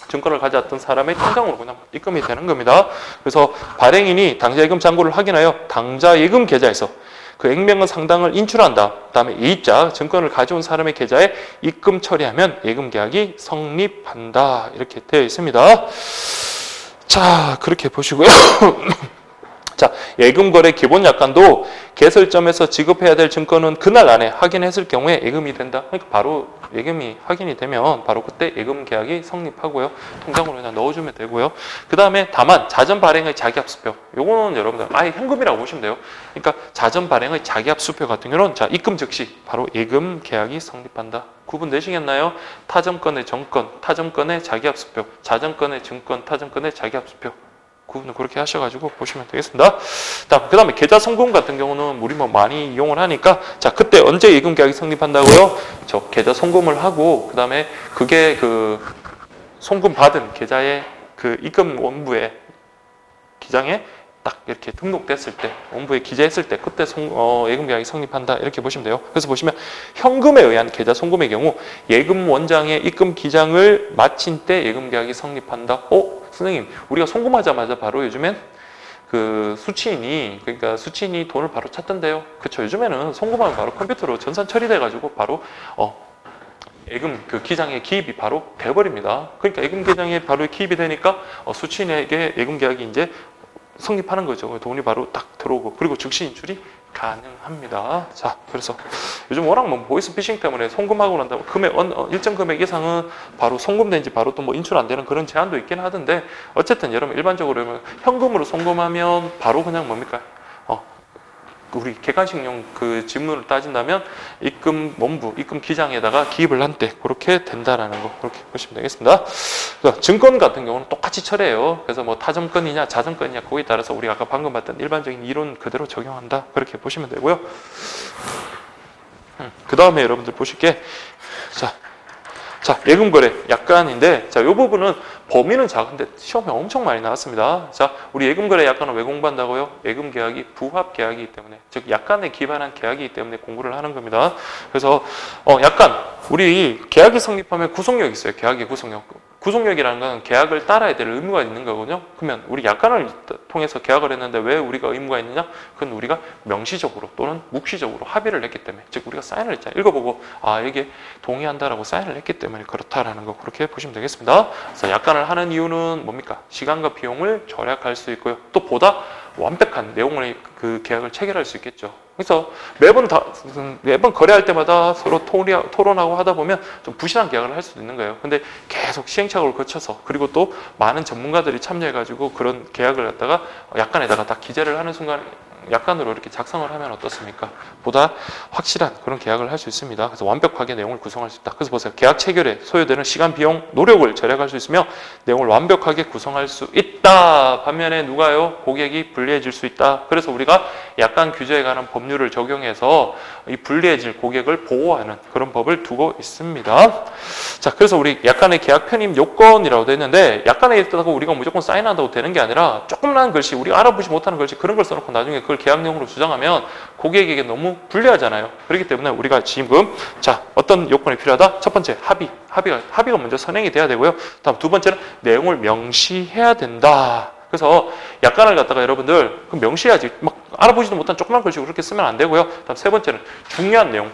증권을 가져왔던 사람의 통장으로 그냥 입금이 되는 겁니다. 그래서 발행인이 당좌 예금 잔고를 확인하여 당좌 예금 계좌에서 그 액면의 상당을 인출한다. 그다음에 이입자, 증권을 가져온 사람의 계좌에 입금 처리하면 예금계약이 성립한다. 이렇게 되어 있습니다. 자, 그렇게 보시고요. 자, 예금거래 기본약관도 개설점에서 지급해야 될 증권은 그날 안에 확인했을 경우에 예금이 된다. 그러니까 바로 예금이 확인이 되면 바로 그때 예금 계약이 성립하고요. 통장으로 그냥 넣어주면 되고요. 그 다음에 다만 자전 발행의 자기합수표. 요거는 여러분들 아예 현금이라고 보시면 돼요. 그러니까 자전 발행의 자기합수표 같은 경우는 자 입금 즉시 바로 예금 계약이 성립한다. 구분되시겠나요? 타점권의 정권, 타점권의 자기합수표, 자전권의 증권, 타점권의 자기합수표. 구분을 그렇게 하셔가지고 보시면 되겠습니다. 그 다음에 계좌 송금 같은 경우는 우리 많이 이용을 하니까 자 그때 언제 예금 계약이 성립한다고요? 저 계좌 송금을 하고 그 다음에 그게 그 송금 받은 계좌의 그 입금 원부의 기장에 딱 이렇게 등록됐을 때, 원부에 기재했을 때 그때 예금 계약이 성립한다 이렇게 보시면 돼요. 그래서 보시면 현금에 의한 계좌 송금의 경우 예금 원장의 입금 기장을 마친 때 예금 계약이 성립한다. 선생님, 우리가 송금하자마자 바로 요즘엔 그 그러니까 수취인이 돈을 바로 찾던데요. 그렇죠. 요즘에는 송금하면 바로 컴퓨터로 전산 처리돼 가지고 바로 예금 그 기장에 기입이 바로 돼버립니다. 그러니까 예금 기장에 바로 기입이 되니까 수취인에게 예금 계약이 이제 성립하는 거죠. 돈이 바로 딱 들어오고, 그리고 즉시 인출이 가능합니다. 자, 그래서 요즘 워낙 뭐 보이스피싱 때문에 송금하고 난 다음에 일정 금액 이상은 바로 송금된 지 바로 또 뭐 인출 안 되는 그런 제한도 있긴 하던데, 어쨌든 여러분 일반적으로 현금으로 송금하면 바로 그냥 뭡니까? 우리 객관식용 그 지문을 따진다면 입금 기장에다가 기입을 한 때 그렇게 된다라는 거, 그렇게 보시면 되겠습니다. 그래서 증권 같은 경우는 똑같이 처리해요. 그래서 뭐 타점권이냐 자점권이냐 그거에 따라서 우리가 아까 방금 봤던 일반적인 이론 그대로 적용한다, 그렇게 보시면 되고요. 그 다음에 여러분들 보실 게 자, 예금거래 약관인데, 자, 이 부분은 범위는 작은데 시험에 엄청 많이 나왔습니다. 자, 우리 예금거래 약관은 왜 공부한다고요? 예금계약이 부합계약이기 때문에, 즉 약관에 기반한 계약이기 때문에 공부를 하는 겁니다. 그래서 약관, 우리 계약이 성립하면 구속력이 있어요. 계약의 구속력. 구속력이라는 건 계약을 따라야 될 의무가 있는 거거든요. 그러면 우리 약관을 통해서 계약을 했는데 왜 우리가 의무가 있느냐? 그건 우리가 명시적으로 또는 묵시적으로 합의를 했기 때문에, 즉 우리가 사인을 했잖아요. 읽어보고 이게 동의한다라고 사인을 했기 때문에 그렇다라는 거, 그렇게 보시면 되겠습니다. 그래서 약관을 하는 이유는 뭡니까? 시간과 비용을 절약할 수 있고요. 또 보다 완벽한 내용의 그 계약을 체결할 수 있겠죠. 그래서 매번 거래할 때마다 서로 토론하고 하다 보면 좀 부실한 계약을 할 수도 있는 거예요. 근데 계속 시행착오를 거쳐서, 그리고 또 많은 전문가들이 참여해가지고 그런 계약을 갖다가 약관에다가 딱 기재를 하는 순간 약관으로 이렇게 작성을 하면 어떻습니까? 보다 확실한 그런 계약을 할 수 있습니다. 그래서 완벽하게 내용을 구성할 수 있다. 그래서 보세요. 계약 체결에 소요되는 시간, 비용, 노력을 절약할 수 있으며 내용을 완벽하게 구성할 수 있다. 반면에 누가요? 고객이 불리해질 수 있다. 그래서 우리가 약관 규제에 관한 법률을 적용해서 이 불리해질 고객을 보호하는 그런 법을 두고 있습니다. 자, 그래서 우리 약관의 계약 편입 요건이라고 되어 있는데, 약관에 있다고 우리가 무조건 사인한다고 되는 게 아니라 조금만 글씨, 우리가 알아보지 못하는 글씨, 그런 걸 써놓고 나중에 그걸 계약 내용으로 주장하면 고객에게 너무 불리하잖아요. 그렇기 때문에 우리가 지금 어떤 요건이 필요하다? 첫 번째, 합의가 먼저 선행이 돼야 되고요. 다음 두 번째는 내용을 명시해야 된다. 그래서 약관을 갖다가 여러분들 명시해야지, 막 알아보지도 못한 조그만 글씨로 그렇게 쓰면 안 되고요. 다음 세 번째는 중요한 내용은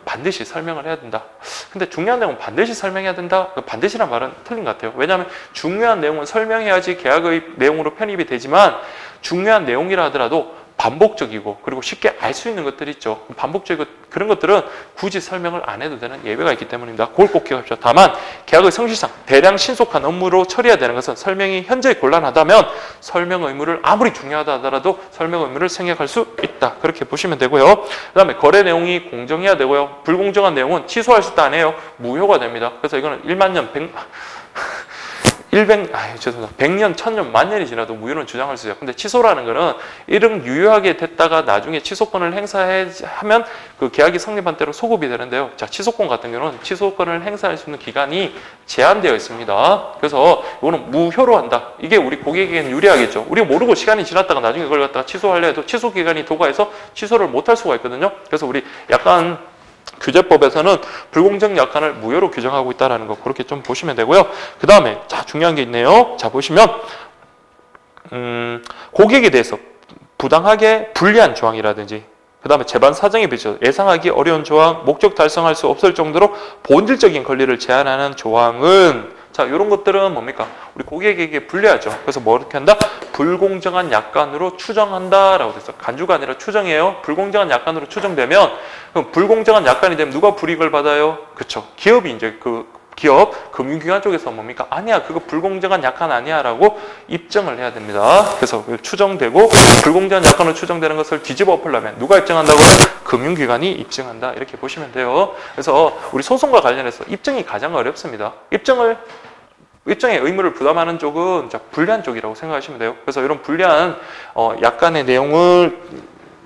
반드시 설명을 해야 된다. 근데 중요한 내용은 반드시 설명해야 된다. 반드시란 말은 틀린 것 같아요. 왜냐하면 중요한 내용은 설명해야지 계약의 내용으로 편입이 되지만, 중요한 내용이라 하더라도 반복적이고 그리고 쉽게 알 수 있는 것들이 있죠. 반복적이고 그런 것들은 굳이 설명을 안 해도 되는 예외가 있기 때문입니다. 그걸 꼭 기억하십시오. 다만 계약의 성실상 대량 신속한 업무로 처리해야 되는 것은 설명이 현저히 곤란하다면 설명 의무를 아무리 중요하다 하더라도 설명 의무를 생략할 수 있다. 그렇게 보시면 되고요. 그 다음에 거래 내용이 공정해야 되고요. 불공정한 내용은 취소할 수 있다 안 해요. 무효가 됩니다. 그래서 이거는 1만 년, 100년, 1000년, 만년이 지나도 무효는 주장할 수 있어요. 근데 취소라는 거는 이름 유효하게 됐다가 나중에 취소권을 행사하면 그 계약이 성립한 때로 소급이 되는데요. 자, 취소권 같은 경우는 취소권을 행사할 수 있는 기간이 제한되어 있습니다. 그래서 이거는 무효로 한다. 이게 우리 고객에게는 유리하겠죠. 우리가 모르고 시간이 지났다가 나중에 그걸 갖다가 취소하려 해도 취소 기간이 도과해서 취소를 못할 수가 있거든요. 그래서 우리 약간 규제법에서는 불공정 약관을 무효로 규정하고 있다는 거, 그렇게 좀 보시면 되고요. 그 다음에 중요한 게 있네요. 자, 보시면 고객에 대해서 부당하게 불리한 조항이라든지, 그 다음에 재반 사정에 비춰 예상하기 어려운 조항, 목적 달성할 수 없을 정도로 본질적인 권리를 제한하는 조항은, 자, 이런 것들은 뭡니까? 우리 고객에게 불리하죠. 그래서 뭐 이렇게 한다? 불공정한 약관으로 추정한다라고 돼서, 간주가 아니라 추정이에요. 불공정한 약관으로 추정되면, 그럼 불공정한 약관이 되면 누가 불이익을 받아요? 그쵸. 기업이 이제 기업, 금융기관 쪽에서 뭡니까? 아니야, 그거 불공정한 약관 아니야 라고 입증을 해야 됩니다. 그래서 추정되고, 불공정한 약관으로 추정되는 것을 뒤집어 엎으려면 누가 입증한다고요? 금융기관이 입증한다. 이렇게 보시면 돼요. 그래서 우리 소송과 관련해서 입증이 가장 어렵습니다. 입증의 의무를 부담하는 쪽은 불리한 쪽이라고 생각하시면 돼요. 그래서 이런 불리한 약관의 내용을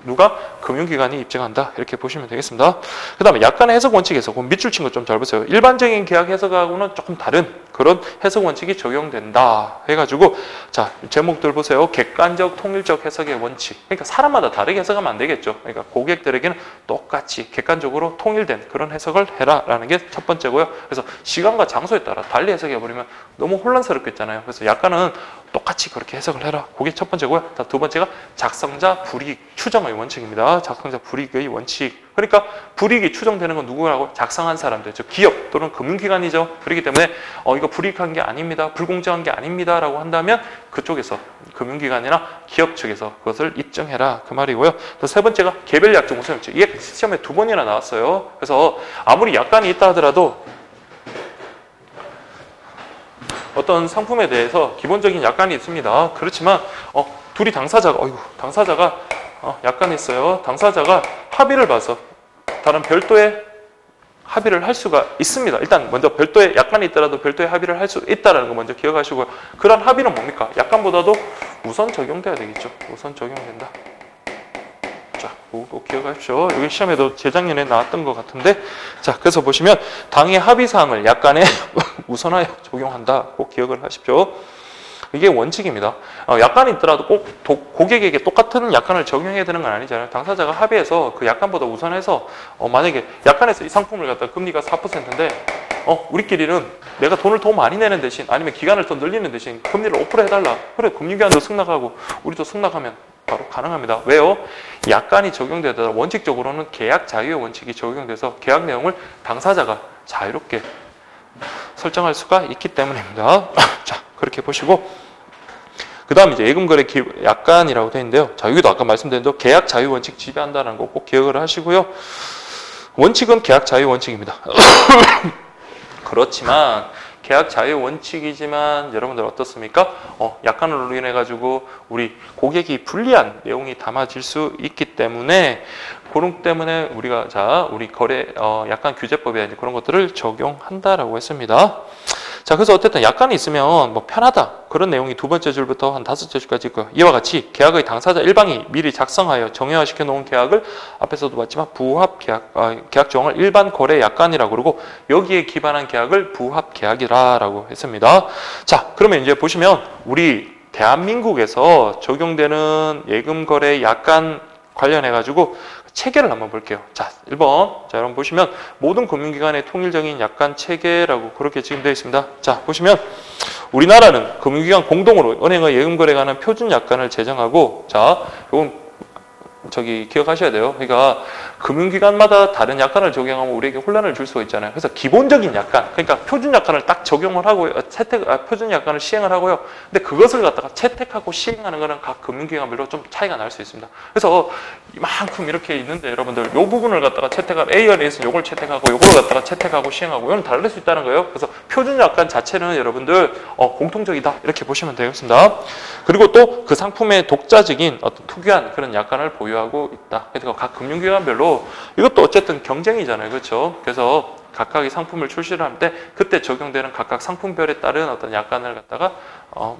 누가? 금융기관이 입증한다. 이렇게 보시면 되겠습니다. 그 다음에 약간의 해석 원칙에서 그 밑줄 친 거 좀 잘 보세요. 일반적인 계약 해석하고는 조금 다른 그런 해석 원칙이 적용된다. 해가지고 자 제목들 보세요. 객관적 통일적 해석의 원칙. 그러니까 사람마다 다르게 해석하면 안 되겠죠. 그러니까 고객들에게는 똑같이 객관적으로 통일된 그런 해석을 해라라는 게 첫 번째고요. 그래서 시간과 장소에 따라 달리 해석해버리면 너무 혼란스럽겠잖아요. 그래서 약간은 똑같이 그렇게 해석을 해라. 그게 첫 번째고요. 자, 두 번째가 작성자 불이익 추정의 원칙입니다. 작성자 불이익의 원칙. 그러니까 불이익이 추정되는 건 누구라고? 작성한 사람들, 즉 기업 또는 금융기관이죠. 그렇기 때문에 이거 불이익한 게 아닙니다. 불공정한 게 아닙니다. 라고 한다면 그쪽에서 금융기관이나 기업 측에서 그것을 입증해라. 그 말이고요. 또 세 번째가 개별 약정 우선 원칙. 이게 시험에 2번이나 나왔어요. 그래서 아무리 약관이 있다 하더라도 어떤 상품에 대해서 기본적인 약관이 있습니다. 그렇지만 둘이 당사자가 약관이 있어요. 당사자가 합의를 봐서 다른 별도의 합의를 할 수가 있습니다. 일단 먼저 별도의 약관이 있더라도 별도의 합의를 할 수 있다는 거 먼저 기억하시고요. 그런 합의는 뭡니까? 약관보다도 우선 적용돼야 되겠죠. 우선 적용된다. 자, 그거 기억하십시오. 여기 시험에도 재작년에 나왔던 것 같은데, 자, 그래서 보시면 당의 합의사항을 약관에 우선하여 적용한다. 꼭 기억을 하십시오. 이게 원칙입니다. 약관이 있더라도 꼭 고객에게 똑같은 약관을 적용해야 되는 건 아니잖아요. 당사자가 합의해서 그 약관보다 우선해서 만약에 약관에서 이 상품을 갖다 금리가 4%인데 우리끼리는 내가 돈을 더 많이 내는 대신 아니면 기간을 더 늘리는 대신 금리를 5% 해달라. 그래, 금융기관도 승낙하고 우리도 승낙하면 바로 가능합니다. 왜요? 약관이 적용되더라 원칙적으로는 계약 자유의 원칙이 적용돼서 계약 내용을 당사자가 자유롭게 설정할 수가 있기 때문입니다. 자, 그렇게 보시고 그 다음 이제 예금거래 약관이라고 되어 있는데요. 자, 여기도 아까 말씀드린 대로 계약 자유 원칙 지배한다는 거 꼭 기억을 하시고요. 원칙은 계약 자유 원칙입니다. 그렇지만 계약 자유 원칙이지만 여러분들 어떻습니까? 약관으로 인해 가지고 우리 고객이 불리한 내용이 담아질 수 있기 때문에 그런 때문에 우리가 우리 거래 약관 규제법에 그런 것들을 적용한다라고 했습니다. 자, 그래서 어쨌든 약관이 있으면 뭐 편하다. 그런 내용이 두 번째 줄부터 한 5째 줄까지 있고요. 이와 같이 계약의 당사자 일방이 미리 작성하여 정형화시켜 놓은 계약을 앞에서도 봤지만 부합 계약 조항을 일반 거래 약관이라고 그러고 여기에 기반한 계약을 부합 계약이라고 했습니다. 자, 그러면 이제 보시면 우리 대한민국에서 적용되는 예금 거래 약관 관련해 가지고 체계를 한번 볼게요. 자, 1번. 자, 여러분 보시면 모든 금융기관의 통일적인 약관 체계라고 그렇게 지금 되어 있습니다. 자, 보시면 우리나라는 금융기관 공동으로 은행의 예금거래에 관한 표준 약관을 제정하고, 자, 이건 기억하셔야 돼요. 그러니까 금융기관마다 다른 약관을 적용하면 우리에게 혼란을 줄 수가 있잖아요. 그래서 기본적인 약관, 그러니까 표준 약관을 딱 적용을 하고요. 표준 약관을 시행을 하고요. 근데 그것을 갖다가 채택하고 시행하는 거는 각 금융기관별로 좀 차이가 날 수 있습니다. 그래서 이만큼 이렇게 있는데 여러분들 이 부분을 갖다가 채택하고 AR에서 이걸 채택하고 이걸 갖다가 채택하고 시행하고 이건 다를 수 있다는 거예요. 그래서 표준 약관 자체는 여러분들 공통적이다 이렇게 보시면 되겠습니다. 그리고 또 그 상품의 독자적인 어떤 특유한 그런 약관을 보유하고 있다. 그래서 각 금융기관별로 이것도 어쨌든 경쟁이잖아요. 그렇죠? 그래서 각각의 상품을 출시를 할 때 그때 적용되는 각각 상품별에 따른 어떤 약관을 갖다가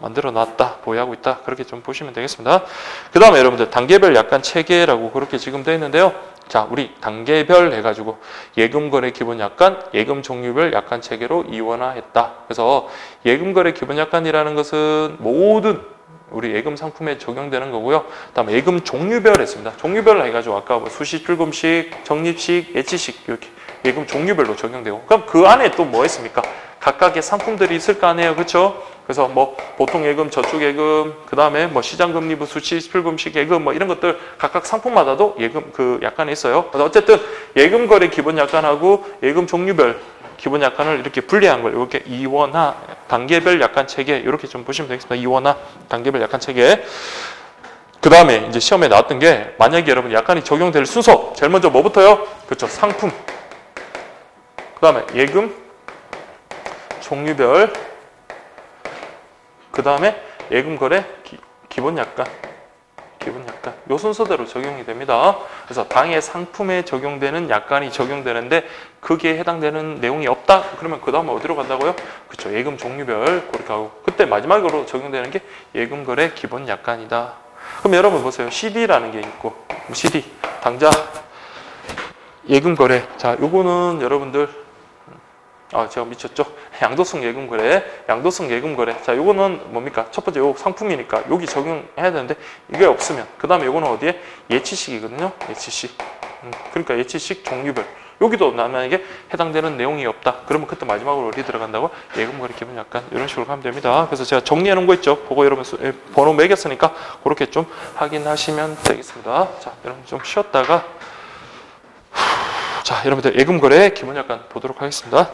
만들어 놨다, 보유하고 있다. 그렇게 좀 보시면 되겠습니다. 그 다음에 여러분들 단계별 약관 체계라고 그렇게 지금 되어 있는데요. 자, 우리 단계별 해가지고 예금거래 기본 약관, 예금 종류별 약관 체계로 이원화했다. 그래서 예금거래 기본 약관이라는 것은 모든 우리 예금 상품에 적용되는 거고요. 다음에 예금 종류별 했습니다. 종류별로 해가지고 아까 뭐 수시 출금식, 적립식, 예치식 이렇게 예금 종류별로 적용되고 그럼 그 안에 또 뭐 있습니까? 각각의 상품들이 있을 거 아니에요. 그렇죠? 그래서 뭐 보통 예금, 저축 예금, 그 다음에 뭐 시장금리부 수시 출금식 예금 뭐 이런 것들 각각 상품마다도 예금 그 약관이 있어요. 그래서 어쨌든 예금 거래 기본 약관하고 예금 종류별 기본 약관을 이렇게 분리한 걸 이렇게 이원화 단계별 약관 체계 이렇게 좀 보시면 되겠습니다. 이원화 단계별 약관 체계. 그 다음에 이제 시험에 나왔던 게 만약에 여러분 약관이 적용될 순서 제일 먼저 뭐부터요? 그렇죠. 상품. 그 다음에 예금 종류별. 그 다음에 예금 거래 기본 약관. 이 순서대로 적용이 됩니다. 그래서 당의 상품에 적용되는 약관이 적용되는데 거기에 해당되는 내용이 없다? 그러면 그 다음에 어디로 간다고요? 그렇죠. 예금 종류별 그렇게 하고 그때 마지막으로 적용되는 게 예금거래 기본 약관이다. 그럼 여러분 보세요. CD라는 게 있고, CD, 당좌, 예금거래. 자, 요거는 여러분들, 제가 미쳤죠? 양도성 예금거래, 양도성 예금거래. 자, 요거는 뭡니까? 첫 번째 요 상품이니까 여기 적용해야 되는데, 이게 없으면, 그 다음에 요거는 어디에? 예치식이거든요. 예치식. 그러니까 예치식 종류별. 여기도 만약에 해당되는 내용이 없다. 그러면 그때 마지막으로 어디 들어간다고? 예금거래 기본 약관 이런 식으로 가면 됩니다. 그래서 제가 정리해 놓은 거 있죠? 그거 여러분 번호 매겼으니까 그렇게 좀 확인하시면 되겠습니다. 자, 여러분 좀 쉬었다가 자, 여러분들 예금거래 기본 약관 보도록 하겠습니다.